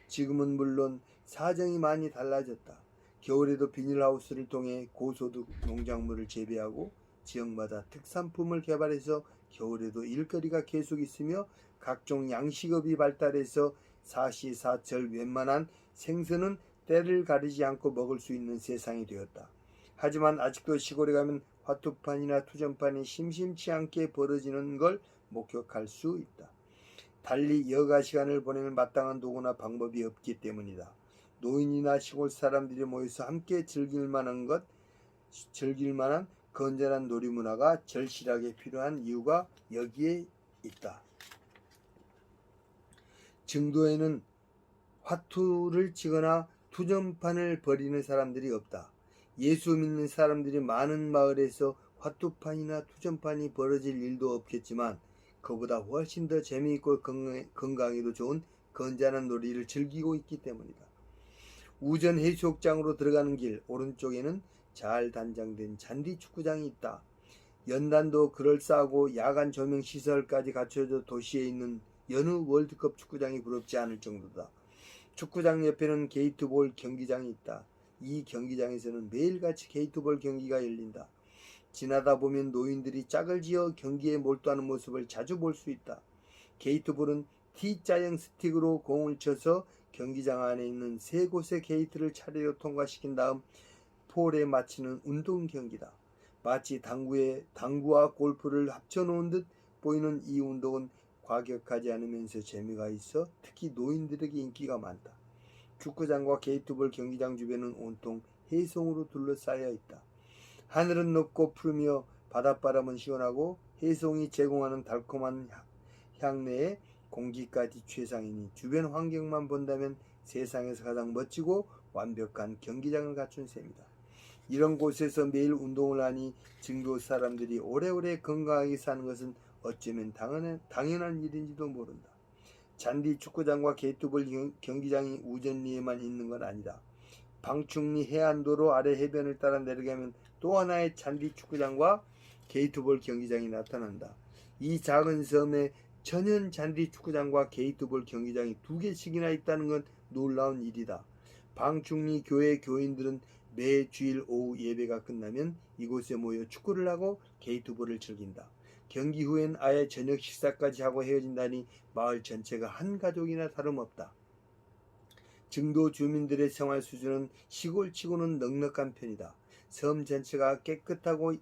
지금은 물론 사정이 많이 달라졌다. 겨울에도 비닐하우스를 통해 고소득 농작물을 재배하고 지역마다 특산품을 개발해서 겨울에도 일거리가 계속 있으며 각종 양식업이 발달해서 사시사철 웬만한 생선은 때를 가리지 않고 먹을 수 있는 세상이 되었다. 하지만 아직도 시골에 가면 화투판이나 투전판이 심심치 않게 벌어지는 걸 목격할 수 있다. 달리 여가 시간을 보내는 마땅한 도구나 방법이 없기 때문이다. 노인이나 시골 사람들이 모여서 함께 즐길 만한 건전한 놀이문화가 절실하게 필요한 이유가 여기에 있다. 증도에는 화투를 치거나 투전판을 벌이는 사람들이 없다. 예수 믿는 사람들이 많은 마을에서 화투판이나 투전판이 벌어질 일도 없겠지만 그보다 훨씬 더 재미있고 건강에도 좋은 건전한 놀이를 즐기고 있기 때문이다. 우전 해수욕장으로 들어가는 길 오른쪽에는 잘 단장된 잔디 축구장이 있다. 연단도 그럴싸하고 야간 조명 시설까지 갖춰져 도시에 있는 여느 월드컵 축구장이 부럽지 않을 정도다. 축구장 옆에는 게이트볼 경기장이 있다. 이 경기장에서는 매일같이 게이트볼 경기가 열린다. 지나다 보면 노인들이 짝을 지어 경기에 몰두하는 모습을 자주 볼 수 있다. 게이트볼은 T자형 스틱으로 공을 쳐서 경기장 안에 있는 3곳의 게이트를 차례로 통과시킨 다음 폴에 맞히는 운동 경기다. 마치 당구와 골프를 합쳐놓은 듯 보이는 이 운동은 과격하지 않으면서 재미가 있어 특히 노인들에게 인기가 많다. 축구장과 게이트볼 경기장 주변은 온통 해송으로 둘러싸여 있다. 하늘은 높고 푸르며 바닷바람은 시원하고 해송이 제공하는 달콤한 향내에 공기까지 최상이니 주변 환경만 본다면 세상에서 가장 멋지고 완벽한 경기장을 갖춘 셈이다. 이런 곳에서 매일 운동을 하니 증도 사람들이 오래오래 건강하게 사는 것은 어쩌면 당연한 일인지도 모른다. 잔디 축구장과 게이트볼 경기장이 우전리에만 있는 건 아니다. 방충리 해안도로 아래 해변을 따라 내려가면 또 하나의 잔디 축구장과 게이트볼 경기장이 나타난다. 이 작은 섬에 천연 잔디 축구장과 게이트볼 경기장이 2개씩이나 있다는 건 놀라운 일이다. 방충리 교회 교인들은 매 주일 오후 예배가 끝나면 이곳에 모여 축구를 하고 게이트볼을 즐긴다. 경기 후엔 아예 저녁 식사까지 하고 헤어진다니 마을 전체가 한 가족이나 다름없다. 증도 주민들의 생활 수준은 시골치고는 넉넉한 편이다. 섬 전체가 깨끗하고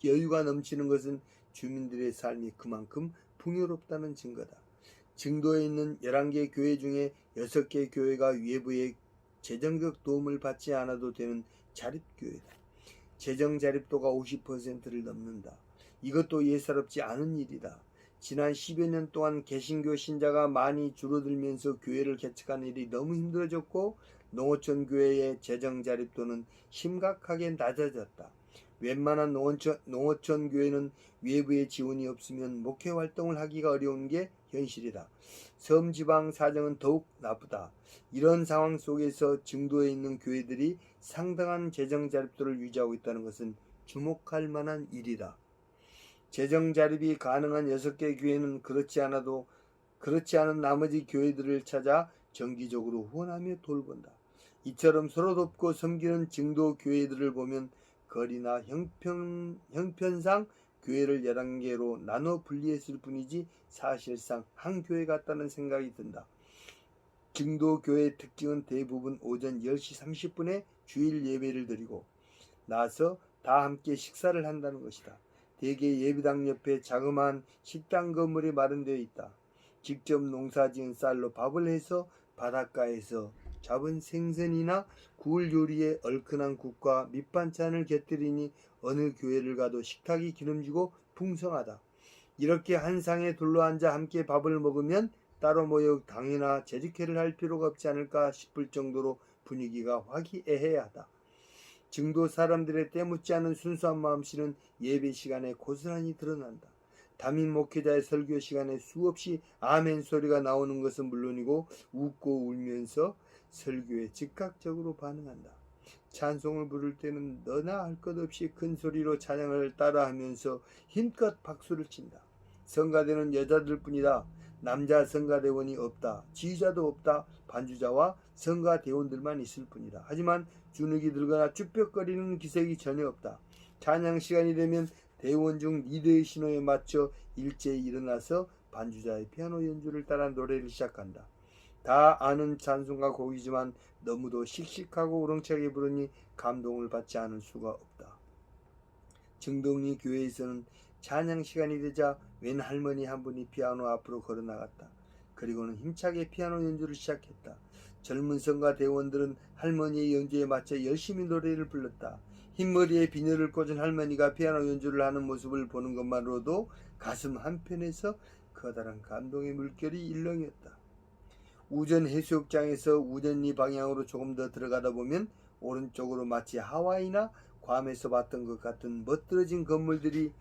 여유가 넘치는 것은 주민들의 삶이 그만큼 풍요롭다는 증거다. 증도에 있는 11개 교회 중에 6개 교회가 외부의 재정적 도움을 받지 않아도 되는 자립교회다. 재정 자립도가 50%를 넘는다. 이것도 예사롭지 않은 일이다. 지난 10여 년 동안 개신교 신자가 많이 줄어들면서 교회를 개척하는 일이 너무 힘들어졌고 농어촌 교회의 재정 자립도는 심각하게 낮아졌다. 웬만한 농어촌 교회는 외부의 지원이 없으면 목회 활동을 하기가 어려운 게 현실이다. 섬 지방 사정은 더욱 나쁘다. 이런 상황 속에서 증도에 있는 교회들이 상당한 재정 자립도를 유지하고 있다는 것은 주목할 만한 일이다. 재정 자립이 가능한 6개 교회는 그렇지 않은 나머지 교회들을 찾아 정기적으로 후원하며 돌본다. 이처럼 서로 돕고 섬기는 증도 교회들을 보면 거리나 형편상 교회를 11개로 나눠 분리했을 뿐이지 사실상 한 교회 같다는 생각이 든다. 증도 교회의 특징은 대부분 오전 10시 30분에 주일 예배를 드리고 나서 다 함께 식사를 한다는 것이다. 대개 예배당 옆에 자그마한 식당 건물이 마련되어 있다. 직접 농사지은 쌀로 밥을 해서 바닷가에서 잡은 생선이나 구울 요리에 얼큰한 국과 밑반찬을 곁들이니 어느 교회를 가도 식탁이 기름지고 풍성하다. 이렇게 한 상에 둘러앉아 함께 밥을 먹으면 따로 모여 강의나 재직회를 할 필요가 없지 않을까 싶을 정도로 분위기가 화기애애하다. 증도 사람들의 때묻지 않은 순수한 마음씨는 예배 시간에 고스란히 드러난다. 담임 목회자의 설교 시간에 수없이 아멘 소리가 나오는 것은 물론이고 웃고 울면서 설교에 즉각적으로 반응한다. 찬송을 부를 때는 너나 할 것 없이 큰 소리로 찬양을 따라하면서 힘껏 박수를 친다. 성가대는 여자들 뿐이다. 남자 성가대원이 없다. 지휘자도 없다. 반주자와 성가대원들만 있을 뿐이다. 하지만 주눅이 들거나 쭈뼛거리는 기색이 전혀 없다. 찬양 시간이 되면 대원 중 리더의 신호에 맞춰 일제히 일어나서 반주자의 피아노 연주를 따라 노래를 시작한다. 다 아는 찬송가 곡이지만 너무도 씩씩하고 우렁차게 부르니 감동을 받지 않을 수가 없다. 증동리 교회에서는 찬양 시간이 되자 웬 할머니 한 분이 피아노 앞으로 걸어 나갔다. 그리고는 힘차게 피아노 연주를 시작했다. 젊은 성가 대원들은 할머니의 연주에 맞춰 열심히 노래를 불렀다. 흰머리에 비늘을 꽂은 할머니가 피아노 연주를 하는 모습을 보는 것만으로도 가슴 한편에서 커다란 감동의 물결이 일렁였다. 우전 해수욕장에서 우전리 방향으로 조금 더 들어가다 보면 오른쪽으로 마치 하와이나 괌에서 봤던 것 같은 멋들어진 건물들이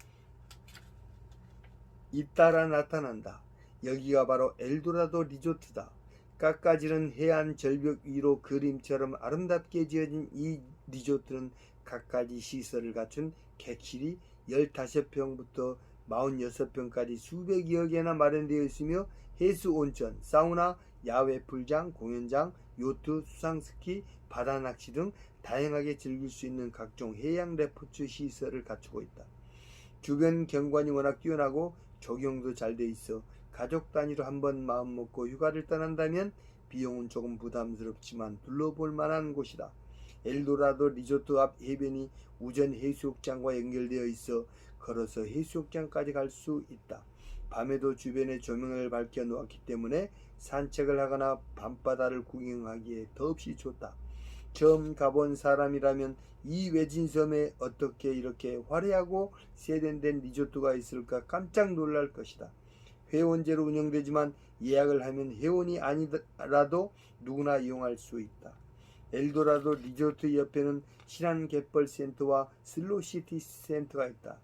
잇따라 나타난다. 여기가 바로 엘도라도 리조트다. 깎아지른 해안 절벽 위로 그림처럼 아름답게 지어진 이 리조트는 갖가지 시설을 갖춘 객실이 15평부터 46평까지 수백여 개나 마련되어 있으며 해수 온천, 사우나, 야외 풀장, 공연장, 요트, 수상스키, 바다낚시 등 다양하게 즐길 수 있는 각종 해양 레포츠 시설을 갖추고 있다. 주변 경관이 워낙 뛰어나고 조경도 잘 돼 있어 가족 단위로 한번 마음 먹고 휴가를 떠난다면 비용은 조금 부담스럽지만 둘러볼 만한 곳이다. 엘도라도 리조트 앞 해변이 우전 해수욕장과 연결되어 있어 걸어서 해수욕장까지 갈 수 있다. 밤에도 주변에 조명을 밝혀 놓았기 때문에 산책을 하거나 밤바다를 구경하기에 더없이 좋다. 처음 가본 사람이라면 이 외진 섬에 어떻게 이렇게 화려하고 세련된 리조트가 있을까 깜짝 놀랄 것이다. 회원제로 운영되지만 예약을 하면 회원이 아니라도 누구나 이용할 수 있다. 엘도라도 리조트 옆에는 신안갯벌센터와 슬로시티 센터가 있다.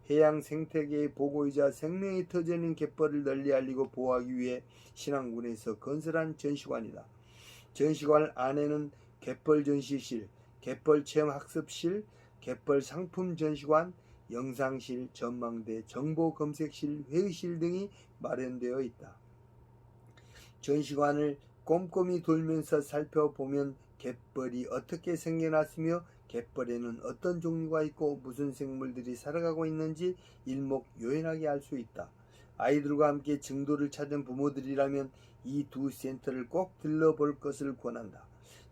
해양 생태계의 보고이자 생명이 터져있는 갯벌을 널리 알리고 보호하기 위해 신안군에서 건설한 전시관이다. 전시관 안에는 갯벌 전시실, 갯벌 체험 학습실, 갯벌 상품 전시관, 영상실, 전망대, 정보 검색실, 회의실 등이 마련되어 있다. 전시관을 꼼꼼히 돌면서 살펴보면 갯벌이 어떻게 생겨났으며 갯벌에는 어떤 종류가 있고 무슨 생물들이 살아가고 있는지 일목요연하게 알 수 있다. 아이들과 함께 증도를 찾은 부모들이라면 이 두 센터를 꼭 들러볼 것을 권한다.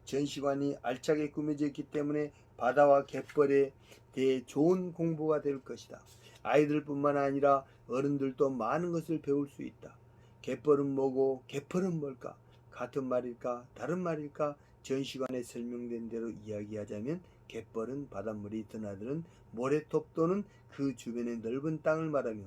전시관이 알차게 꾸며져 있기 때문에 바다와 갯벌에 대해 좋은 공부가 될 것이다. 아이들뿐만 아니라 어른들도 많은 것을 배울 수 있다. 갯벌은 뭐고 갯벌은 뭘까? 같은 말일까? 다른 말일까? 전시관에 설명된 대로 이야기하자면 갯벌은 바닷물이 드나드는 모래톱 또는 그 주변의 넓은 땅을 말하며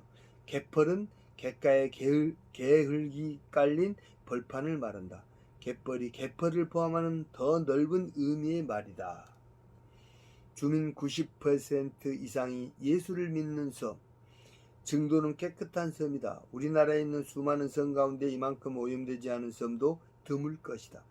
갯벌은 갯가에 게흙이 깔린 벌판을 말한다. 갯벌이 갯벌을 포함하는 더 넓은 의미의 말이다. 주민 90% 이상이 예수를 믿는 섬. 증도는 깨끗한 섬이다. 우리나라에 있는 수많은 섬 가운데 이만큼 오염되지 않은 섬도 드물 것이다.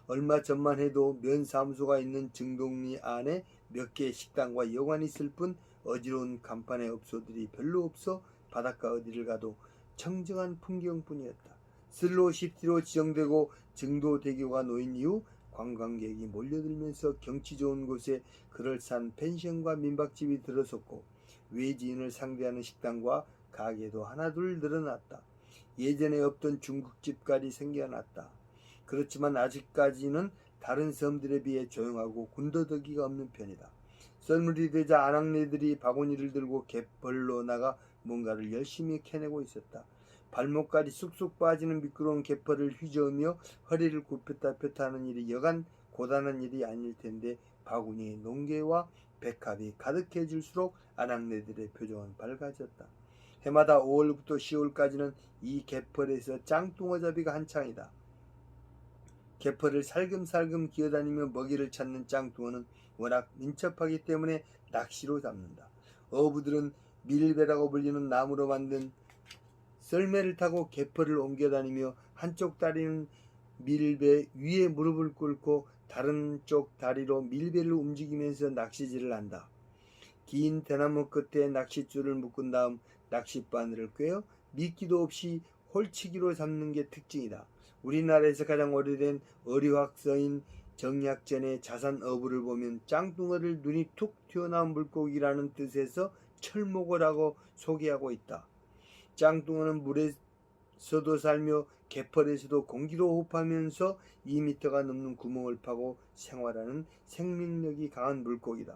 얼마 전만 해도 면사무소가 있는 증동리 안에 몇 개의 식당과 여관이 있을 뿐 어지러운 간판의 업소들이 별로 없어 바닷가 어디를 가도 청정한 풍경뿐이었다. 슬로시티로 지정되고 증도대교가 놓인 이후 관광객이 몰려들면서 경치 좋은 곳에 그럴싸한 펜션과 민박집이 들어섰고 외지인을 상대하는 식당과 가게도 하나둘 늘어났다. 예전에 없던 중국집까지 생겨났다. 그렇지만 아직까지는 다른 섬들에 비해 조용하고 군더더기가 없는 편이다. 썰물이 되자 아낙네들이 바구니를 들고 갯벌로 나가 뭔가를 열심히 캐내고 있었다. 발목까지 쑥쑥 빠지는 미끄러운 갯벌을 휘저으며 허리를 굽혔다 폈다 하는 일이 여간 고단한 일이 아닐 텐데 바구니에 농개와 백합이 가득해질수록 아낙네들의 표정은 밝아졌다. 해마다 5월부터 10월까지는 이 갯벌에서 짱뚱어잡이가 한창이다. 갯벌을 살금살금 기어다니며 먹이를 찾는 짱뚱어는 워낙 민첩하기 때문에 낚시로 잡는다. 어부들은 밀배라고 불리는 나무로 만든 썰매를 타고 갯벌을 옮겨다니며 한쪽 다리는 밀배 위에 무릎을 꿇고 다른 쪽 다리로 밀배를 움직이면서 낚시질을 한다. 긴 대나무 끝에 낚싯줄을 묶은 다음 낚싯바늘을 꿰어 미끼도 없이 홀치기로 잡는 게 특징이다. 우리나라에서 가장 오래된 어류학서인 정약전의 자산어부를 보면 짱뚱어를 눈이 툭 튀어나온 물고기라는 뜻에서 철목어라고 소개하고 있다. 짱뚱어는 물에서도 살며 갯벌에서도 공기로 호흡하면서 2m가 넘는 구멍을 파고 생활하는 생명력이 강한 물고기다.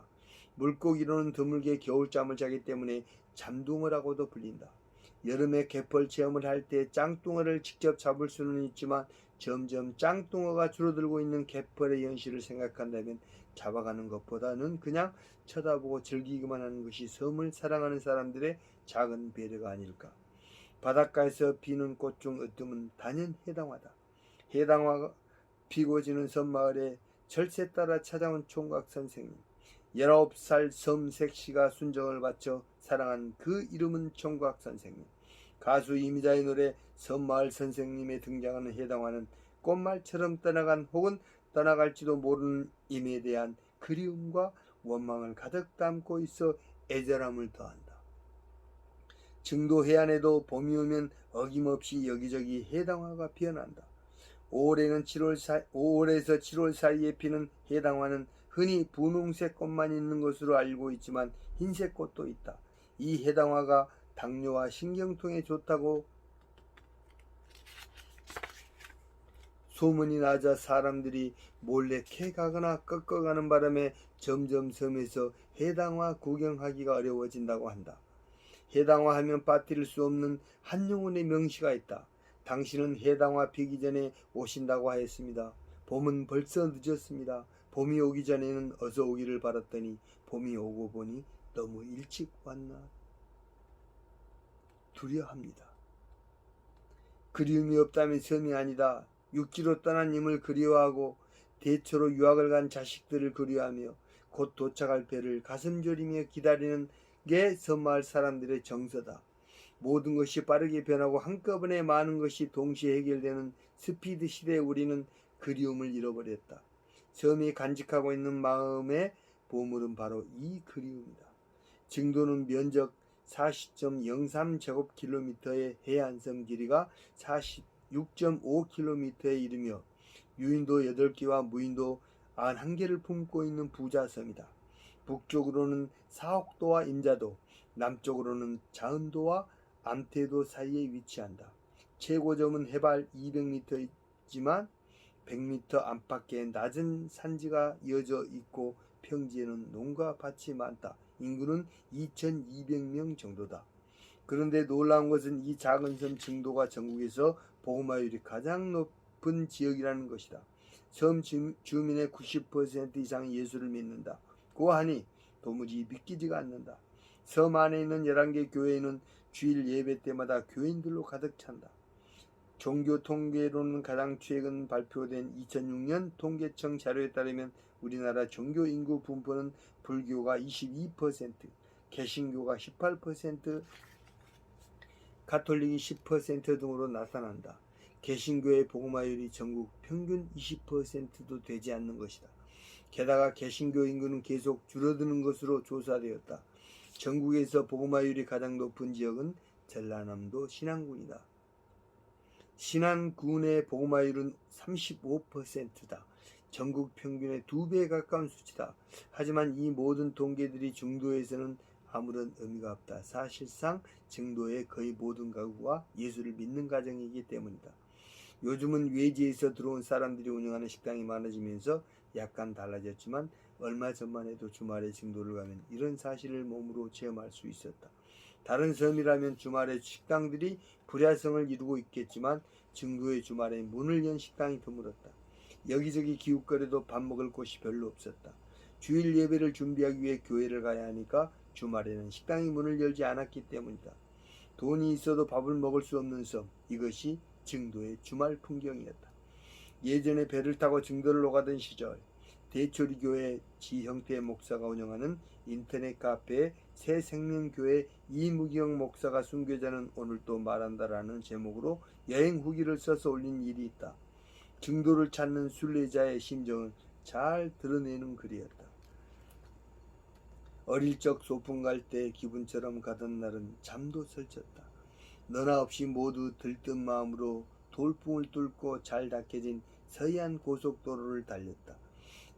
물고기로는 드물게 겨울잠을 자기 때문에 잠둥어라고도 불린다. 여름에 갯벌 체험을 할 때 짱뚱어를 직접 잡을 수는 있지만 점점 짱뚱어가 줄어들고 있는 갯벌의 현실을 생각한다면 잡아가는 것보다는 그냥 쳐다보고 즐기기만 하는 것이 섬을 사랑하는 사람들의 작은 배려가 아닐까. 바닷가에서 피는 꽃 중 으뜸은 단연 해당화다. 해당화가 피고 지는 섬마을에 절세 따라 찾아온 총각 선생님. 19살 섬색시가 순정을 바쳐 사랑한 그 이름은 총각 선생님. 가수 이미자의 노래 섬마을 선생님에 등장하는 해당화는 꽃말처럼 떠나간 혹은 떠나갈지도 모르는 임에 대한 그리움과 원망을 가득 담고 있어 애절함을 더한다. 증도 해안에도 봄이 오면 어김없이 여기저기 해당화가 피어난다. 5월에서 7월 사이에 피는 해당화는 흔히 분홍색 꽃만 있는 것으로 알고 있지만 흰색 꽃도 있다. 이 해당화가 당뇨와 신경통에 좋다고 소문이 나자 사람들이 몰래 캐가거나 꺾어가는 바람에 점점 섬에서 해당화 구경하기가 어려워진다고 한다. 해당화 하면 빠뜨릴 수 없는 한영훈의 명시가 있다. 당신은 해당화 피기 전에 오신다고 하였습니다. 봄은 벌써 늦었습니다. 봄이 오기 전에는 어서 오기를 바랐더니 봄이 오고 보니 너무 일찍 왔나 두려합니다. 그리움이 없다면 섬이 아니다. 육지로 떠난 님을 그리워하고 대초로 유학을 간 자식들을 그리워하며 곧 도착할 배를 가슴 졸이며 기다리는 게 섬마을 사람들의 정서다. 모든 것이 빠르게 변하고 한꺼번에 많은 것이 동시에 해결되는 스피드 시대에 우리는 그리움을 잃어버렸다. 섬이 간직하고 있는 마음의 보물은 바로 이 그리움이다. 증도는 면적 40.03제곱킬로미터의 해안섬 길이가 46.5km에 이르며 유인도 8개와 무인도 91개를 품고 있는 부자섬이다. 북쪽으로는 사옥도와 임자도, 남쪽으로는 자은도와 암태도 사이에 위치한다. 최고점은 해발 200m이지만 100m 안팎의 낮은 산지가 이어져 있고 평지에는 농가 밭이 많다. 인구는 2200명 정도다. 그런데 놀라운 것은 이 작은 섬 증도가 전국에서 복음화율이 가장 높은 지역이라는 것이다. 섬 주민의 90% 이상이 예수를 믿는다. 고하니 도무지 믿기지가 않는다. 섬 안에 있는 11개 교회는 주일 예배 때마다 교인들로 가득 찬다. 종교 통계로는 가장 최근 발표된 2006년 통계청 자료에 따르면 우리나라 종교 인구 분포는 불교가 22%, 개신교가 18%, 가톨릭이 10% 등으로 나타난다. 개신교의 복음화율이 전국 평균 20%도 되지 않는 것이다. 게다가 개신교 인구는 계속 줄어드는 것으로 조사되었다. 전국에서 복음화율이 가장 높은 지역은 전라남도 신안군이다. 신안군의 복음화율은 35%다. 전국 평균의 2배에 가까운 수치다. 하지만 이 모든 통계들이 증도에서는 아무런 의미가 없다. 사실상 증도의 거의 모든 가구가 예수를 믿는 가정이기 때문이다. 요즘은 외지에서 들어온 사람들이 운영하는 식당이 많아지면서 약간 달라졌지만 얼마 전만 해도 주말에 증도를 가면 이런 사실을 몸으로 체험할 수 있었다. 다른 섬이라면 주말에 식당들이 불야성을 이루고 있겠지만 증도의 주말에 문을 연 식당이 드물었다. 여기저기 기웃거려도 밥 먹을 곳이 별로 없었다. 주일 예배를 준비하기 위해 교회를 가야 하니까 주말에는 식당이 문을 열지 않았기 때문이다. 돈이 있어도 밥을 먹을 수 없는 섬, 이것이 증도의 주말 풍경이었다. 예전에 배를 타고 증도를 오가던 시절 대초리교회 지형태 목사가 운영하는 인터넷 카페 새생명교회 이무경 목사가 순교자는 오늘도 말한다라는 제목으로 여행 후기를 써서 올린 일이 있다. 증도를 찾는 순례자의 심정을 잘 드러내는 글이었다. 어릴 적 소풍 갈 때 기분처럼 가던 날은 잠도 설쳤다. 너나 없이 모두 들뜬 마음으로 돌풍을 뚫고 잘 닦여진 서해안 고속도로를 달렸다.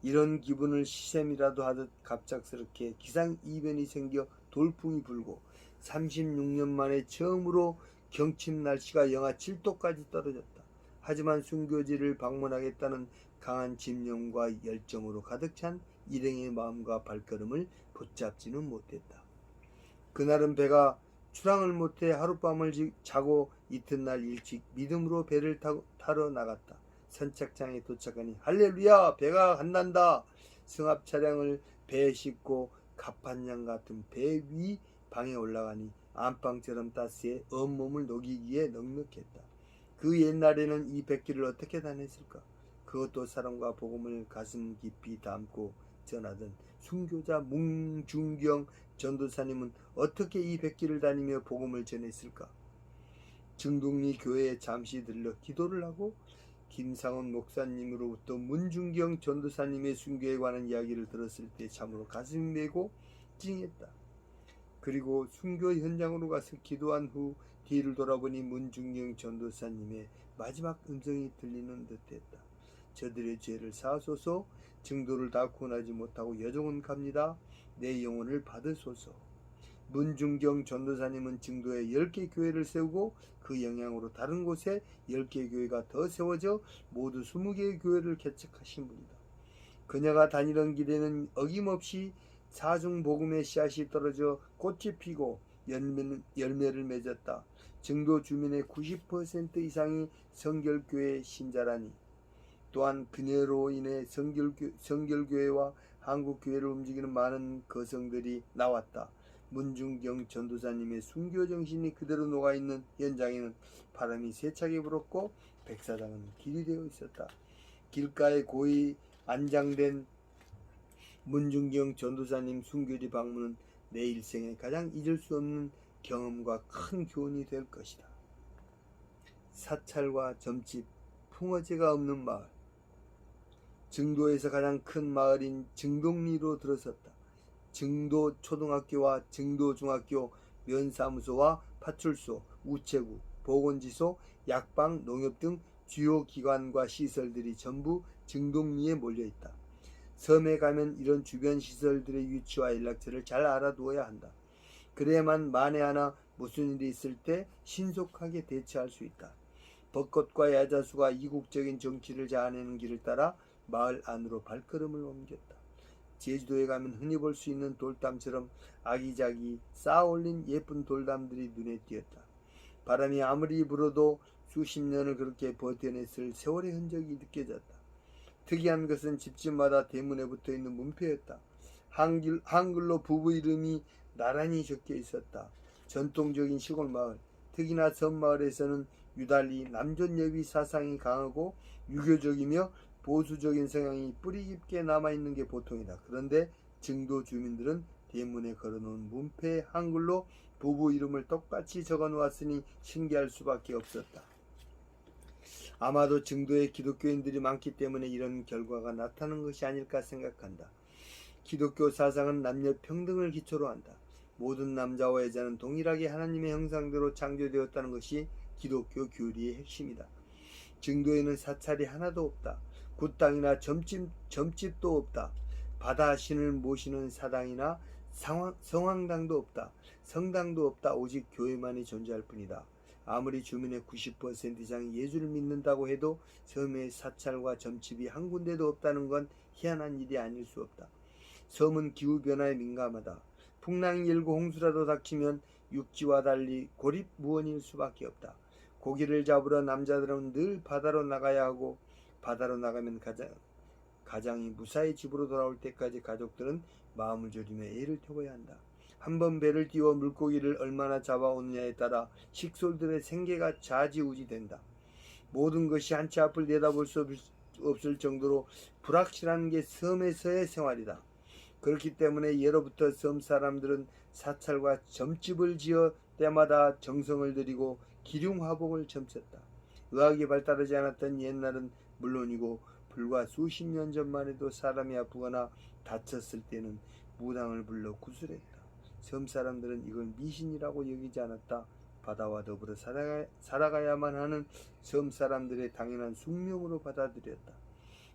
이런 기분을 시샘이라도 하듯 갑작스럽게 기상이변이 생겨 돌풍이 불고 36년 만에 처음으로 경칩 날씨가 영하 7도까지 떨어졌다. 하지만 순교지를 방문하겠다는 강한 집념과 열정으로 가득 찬 일행의 마음과 발걸음을 붙잡지는 못했다. 그날은 배가 출항을 못해 하룻밤을 자고 이튿날 일찍 믿음으로 배를 타러 나갔다. 선착장에 도착하니 할렐루야, 배가 간단다. 승합 차량을 배에 싣고 갑판양 같은 배 위 방에 올라가니 안방처럼 따스해 온몸을 녹이기에 넉넉했다. 그 옛날에는 이 백길을 어떻게 다녔을까? 그것도 사랑과 복음을 가슴 깊이 담고 전하던 순교자 뭉중경 전도사님은 어떻게 이 백길을 다니며 복음을 전했을까? 증동리 교회에 잠시 들러 기도를 하고 김상원 목사님으로부터 문중경 전도사님의 순교에 관한 이야기를 들었을 때 참으로 가슴이 메고 찡했다. 그리고 순교 현장으로 가서 기도한 후 뒤를 돌아보니 문중경 전도사님의 마지막 음성이 들리는 듯했다. 저들의 죄를 사하소서. 증도를 다 구원하지 못하고 여정은 갑니다. 내 영혼을 받으소서. 문중경 전도사님은 증도에 10개 교회를 세우고 그 영향으로 다른 곳에 10개 교회가 더 세워져 모두 20개의 교회를 개척하신 분이다. 그녀가 다니던 길에는 어김없이 사중복음의 씨앗이 떨어져 꽃이 피고 열매를 맺었다. 증도 주민의 90% 이상이 성결교회 신자라니. 또한 그녀로 인해 성결교회와 한국교회를 움직이는 많은 거성들이 나왔다. 문중경 전도사님의 순교 정신이 그대로 녹아있는 현장에는 바람이 세차게 불었고 백사장은 길이 되어 있었다. 길가에 고이 안장된 문중경 전도사님 순교지 방문은 내 일생에 가장 잊을 수 없는 경험과 큰 교훈이 될 것이다. 사찰과 점집, 풍어제가 없는 마을. 증도에서 가장 큰 마을인 증동리로 들어섰다. 증도 초등학교와 증도 중학교, 면사무소와 파출소, 우체국, 보건지소, 약방, 농협 등 주요 기관과 시설들이 전부 증동리에 몰려있다. 섬에 가면 이런 주변 시설들의 위치와 연락처를 잘 알아두어야 한다. 그래야만 만에 하나 무슨 일이 있을 때 신속하게 대처할 수 있다. 벚꽃과 야자수가 이국적인 정치를 자아내는 길을 따라 마을 안으로 발걸음을 옮겼다. 제주도에 가면 흔히 볼 수 있는 돌담처럼 아기자기 쌓아올린 예쁜 돌담들이 눈에 띄었다. 바람이 아무리 불어도 수십 년을 그렇게 버텨냈을 세월의 흔적이 느껴졌다. 특이한 것은 집집마다 대문에 붙어있는 문패였다. 한글로 부부 이름이 나란히 적혀 있었다. 전통적인 시골 마을, 특히나 섬마을에서는 유달리 남존 여비 사상이 강하고 유교적이며 보수적인 성향이 뿌리 깊게 남아있는 게 보통이다. 그런데 증도 주민들은 대문에 걸어놓은 문패에 한글로 부부 이름을 똑같이 적어놓았으니 신기할 수밖에 없었다. 아마도 증도에 기독교인들이 많기 때문에 이런 결과가 나타난 것이 아닐까 생각한다. 기독교 사상은 남녀 평등을 기초로 한다. 모든 남자와 여자는 동일하게 하나님의 형상대로 창조되었다는 것이 기독교 교리의 핵심이다. 증도에는 사찰이 하나도 없다. 굿당이나 점집도 없다. 바다 신을 모시는 사당이나 성황당도 없다. 성당도 없다. 오직 교회만이 존재할 뿐이다. 아무리 주민의 90% 이상이 예수를 믿는다고 해도 섬에 사찰과 점집이 한 군데도 없다는 건 희한한 일이 아닐 수 없다. 섬은 기후변화에 민감하다. 풍랑이 일고 홍수라도 닥치면 육지와 달리 고립무원일 수밖에 없다. 고기를 잡으러 남자들은 늘 바다로 나가야 하고, 바다로 나가면 가장이 무사히 집으로 돌아올 때까지 가족들은 마음을 졸이며 애를 태워야 한다. 한번 배를 띄워 물고기를 얼마나 잡아오느냐에 따라 식솔들의 생계가 좌지우지된다. 모든 것이 한치 앞을 내다볼 수 없을 정도로 불확실한 게 섬에서의 생활이다. 그렇기 때문에 예로부터 섬 사람들은 사찰과 점집을 지어 때마다 정성을 들이고 기륭화복을 점쳤다. 의학이 발달하지 않았던 옛날은 물론이고 불과 수십 년 전만 해도 사람이 아프거나 다쳤을 때는 무당을 불러 구술했다. 섬 사람들은 이걸 미신이라고 여기지 않았다. 바다와 더불어 살아가야만 하는 섬 사람들의 당연한 숙명으로 받아들였다.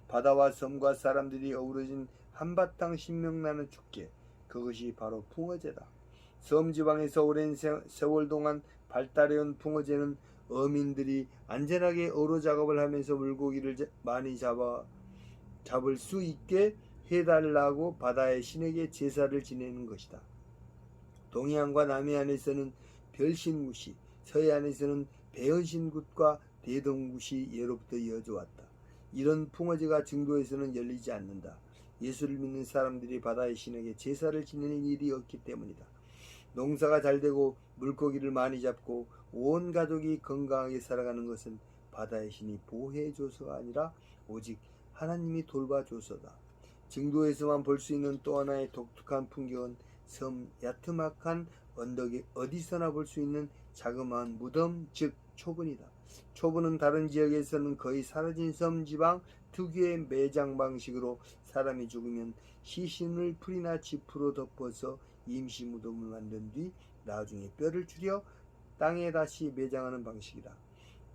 바다와 섬과 사람들이 어우러진 한바탕 신명나는 축제, 그것이 바로 붕어제다. 섬 지방에서 오랜 세월 동안 발달해온 붕어제는 어민들이 안전하게 어로 작업을 하면서 물고기를 많이 잡을 수 있게 해달라고 바다의 신에게 제사를 지내는 것이다. 동해안과 남해안에서는 별신굿이, 서해안에서는 배은신굿과 대동굿이 예로부터 이어져 왔다. 이런 붕어제가 증도에서는 열리지 않는다. 예수를 믿는 사람들이 바다의 신에게 제사를 지내는 일이 없기 때문이다. 농사가 잘 되고 물고기를 많이 잡고 온 가족이 건강하게 살아가는 것은 바다의 신이 보호해줘서가 아니라 오직 하나님이 돌봐줘서다. 증도에서만 볼 수 있는 또 하나의 독특한 풍경은 섬 야트막한 언덕에 어디서나 볼 수 있는 자그마한 무덤, 즉 초분이다. 초분은 다른 지역에서는 거의 사라진 섬 지방 특유의 매장 방식으로 사람이 죽으면 시신을 풀이나 지프로 덮어서 임시 무덤을 만든 뒤 나중에 뼈를 추려 땅에 다시 매장하는 방식이다.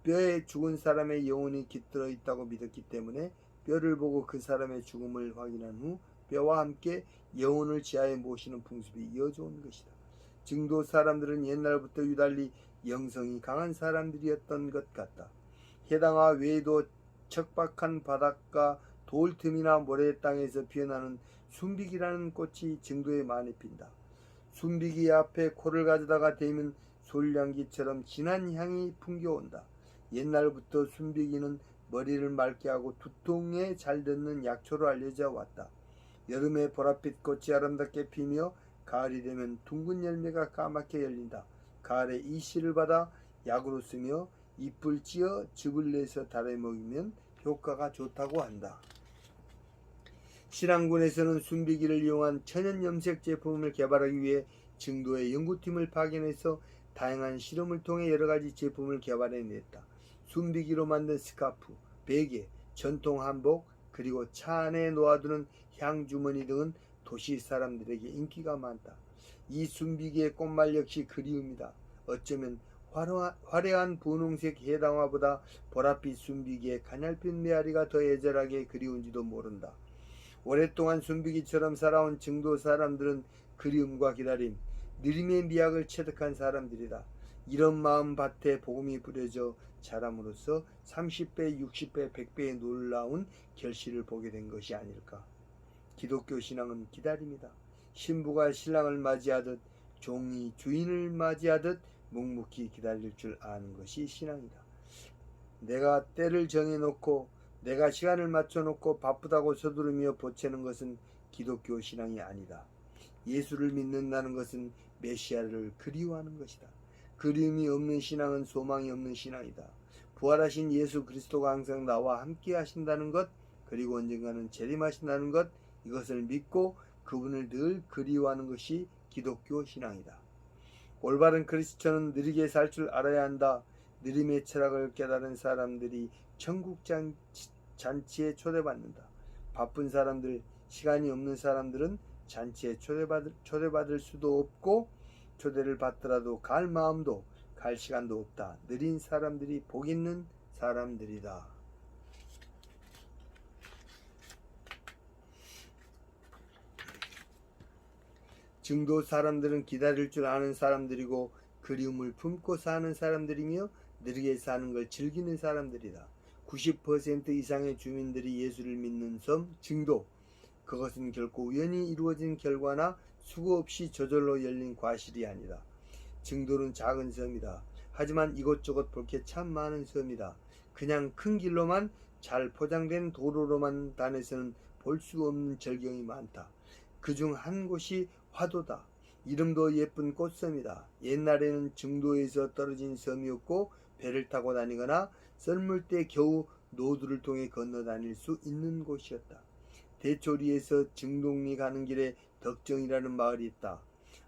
뼈에 죽은 사람의 영혼이 깃들어 있다고 믿었기 때문에 뼈를 보고 그 사람의 죽음을 확인한 후 뼈와 함께 영혼을 지하에 모시는 풍습이 이어져 온 것이다. 증도 사람들은 옛날부터 유달리 영성이 강한 사람들이었던 것 같다. 해당화 외에도 척박한 바닷가 돌틈이나 모래 땅에서 피어나는 순빅이라는 꽃이 증도에 많이 핀다. 순빅이 앞에 코를 가져다가 대면 솔향기처럼 진한 향이 풍겨온다. 옛날부터 순빅이는 머리를 맑게 하고 두통에 잘 듣는 약초로 알려져 왔다. 여름에 보랏빛 꽃이 아름답게 피며 가을이 되면 둥근 열매가 까맣게 열린다. 가을에 이 씨를 받아 약으로 쓰며 잎을 찧어 즙을 내서 달에 먹이면 효과가 좋다고 한다. 신안군에서는 순비기를 이용한 천연 염색 제품을 개발하기 위해 증도의 연구팀을 파견해서 다양한 실험을 통해 여러가지 제품을 개발해냈다. 순비기로 만든 스카프, 베개, 전통 한복, 그리고 차 안에 놓아두는 향주머니 등은 도시 사람들에게 인기가 많다. 이 순비기의 꽃말 역시 그리움이다. 어쩌면 화려한 분홍색 해당화보다 보랏빛 순비기의 가냘픈 메아리가 더 애절하게 그리운지도 모른다. 오랫동안 순비기처럼 살아온 증도 사람들은 그리움과 기다림, 느림의 미학을 체득한 사람들이다. 이런 마음 밭에 복음이 뿌려져 자람으로써 30배, 60배, 100배의 놀라운 결실을 보게 된 것이 아닐까. 기독교 신앙은 기다림이다. 신부가 신랑을 맞이하듯 종이 주인을 맞이하듯 묵묵히 기다릴 줄 아는 것이 신앙이다. 내가 때를 정해놓고 내가 시간을 맞춰놓고 바쁘다고 서두르며 보채는 것은 기독교 신앙이 아니다. 예수를 믿는다는 것은 메시아를 그리워하는 것이다. 그리움이 없는 신앙은 소망이 없는 신앙이다. 부활하신 예수 그리스도가 항상 나와 함께 하신다는 것, 그리고 언젠가는 재림하신다는 것, 이것을 믿고 그분을 늘 그리워하는 것이 기독교 신앙이다. 올바른 크리스천은 느리게 살 줄 알아야 한다. 느림의 철학을 깨달은 사람들이 천국 잔치에 초대받는다. 바쁜 사람들, 시간이 없는 사람들은 잔치에 초대받을 수도 없고 초대를 받더라도 갈 마음도 갈 시간도 없다. 느린 사람들이 복 있는 사람들이다. 증도 사람들은 기다릴 줄 아는 사람들이고 그리움을 품고 사는 사람들이며 느리게 사는 걸 즐기는 사람들이다. 90% 이상의 주민들이 예수를 믿는 섬 증도, 그것은 결코 우연히 이루어진 결과나 수고 없이 저절로 열린 과실이 아니다. 증도는 작은 섬이다. 하지만 이곳저곳 볼 게 참 많은 섬이다. 그냥 큰 길로만 잘 포장된 도로로만 다녀서는 볼 수 없는 절경이 많다. 그중 한 곳이 화도다. 이름도 예쁜 꽃섬이다. 옛날에는 증도에서 떨어진 섬이었고 배를 타고 다니거나 썰물 때 겨우 노두를 통해 건너 다닐 수 있는 곳이었다. 대초리에서 증동리 가는 길에 덕정이라는 마을이 있다.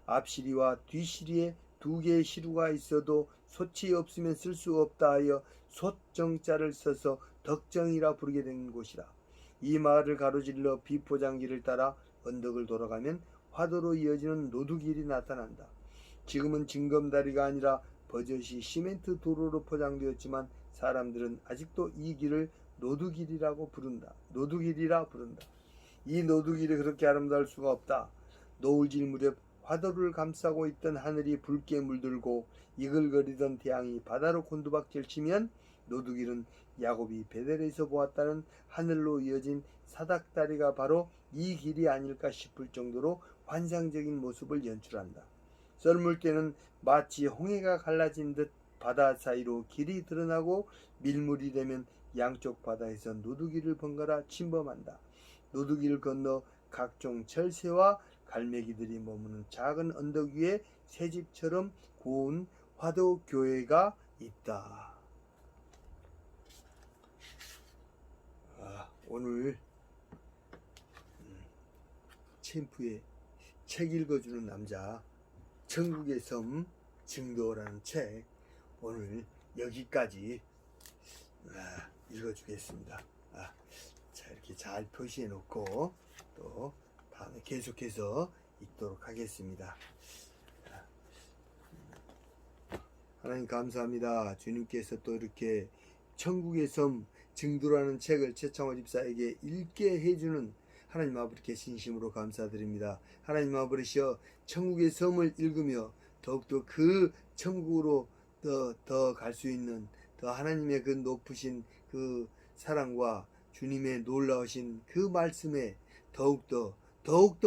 앞시리와 뒤시리에 두 개의 시루가 있어도 솥이 없으면 쓸 수 없다 하여 솥정자를 써서 덕정이라 부르게 된 곳이다. 이 마을을 가로질러 비포장길을 따라 언덕을 돌아가면 화도로 이어지는 노두길이 나타난다. 지금은 징검다리가 아니라 버젓이 시멘트 도로로 포장되었지만 사람들은 아직도 이 길을 노두길이라 부른다. 이 노두길이 그렇게 아름다울 수가 없다. 노을질 무렵 화도를 감싸고 있던 하늘이 붉게 물들고 이글거리던 태양이 바다로 곤두박질 치면 노두길은 야곱이 베델에서 보았다는 하늘로 이어진 사닥다리가 바로 이 길이 아닐까 싶을 정도로 환상적인 모습을 연출한다. 썰물 때는 마치 홍해가 갈라진 듯 바다 사이로 길이 드러나고 밀물이 되면 양쪽 바다에서 노두길을 번갈아 침범한다. 노두길을 건너 각종 철새와 갈매기들이 머무는 작은 언덕 위에 새집처럼 고운 화도 교회가 있다. 오늘 챔프의 책 읽어주는 남자 천국의 섬 증도라는 책 오늘 여기까지 읽어주겠습니다. 자, 이렇게 잘 표시해 놓고 또 다음에 계속해서 읽도록 하겠습니다. 하나님 감사합니다. 주님께서 또 이렇게 천국의 섬 증도라는 책을 최창호 집사에게 읽게 해주는 하나님 아버지께 진심으로 감사드립니다. 하나님 아버지여 천국의 섬을 읽으며 더욱더 그 천국으로 더 갈 수 있는 더 하나님의 그 높으신 그 사랑과 주님의 놀라우신 그 말씀에 더욱더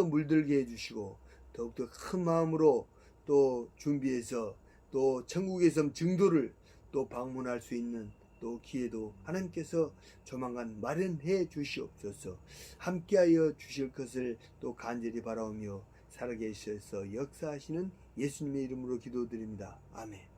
물들게 해주시고 더욱더 큰 마음으로 또 준비해서 또 천국의 섬 증도를 또 방문할 수 있는 또 기회도 하나님께서 조만간 마련해 주시옵소서. 함께하여 주실 것을 또 간절히 바라오며 살아계셔서 역사하시는 예수님의 이름으로 기도드립니다. 아멘.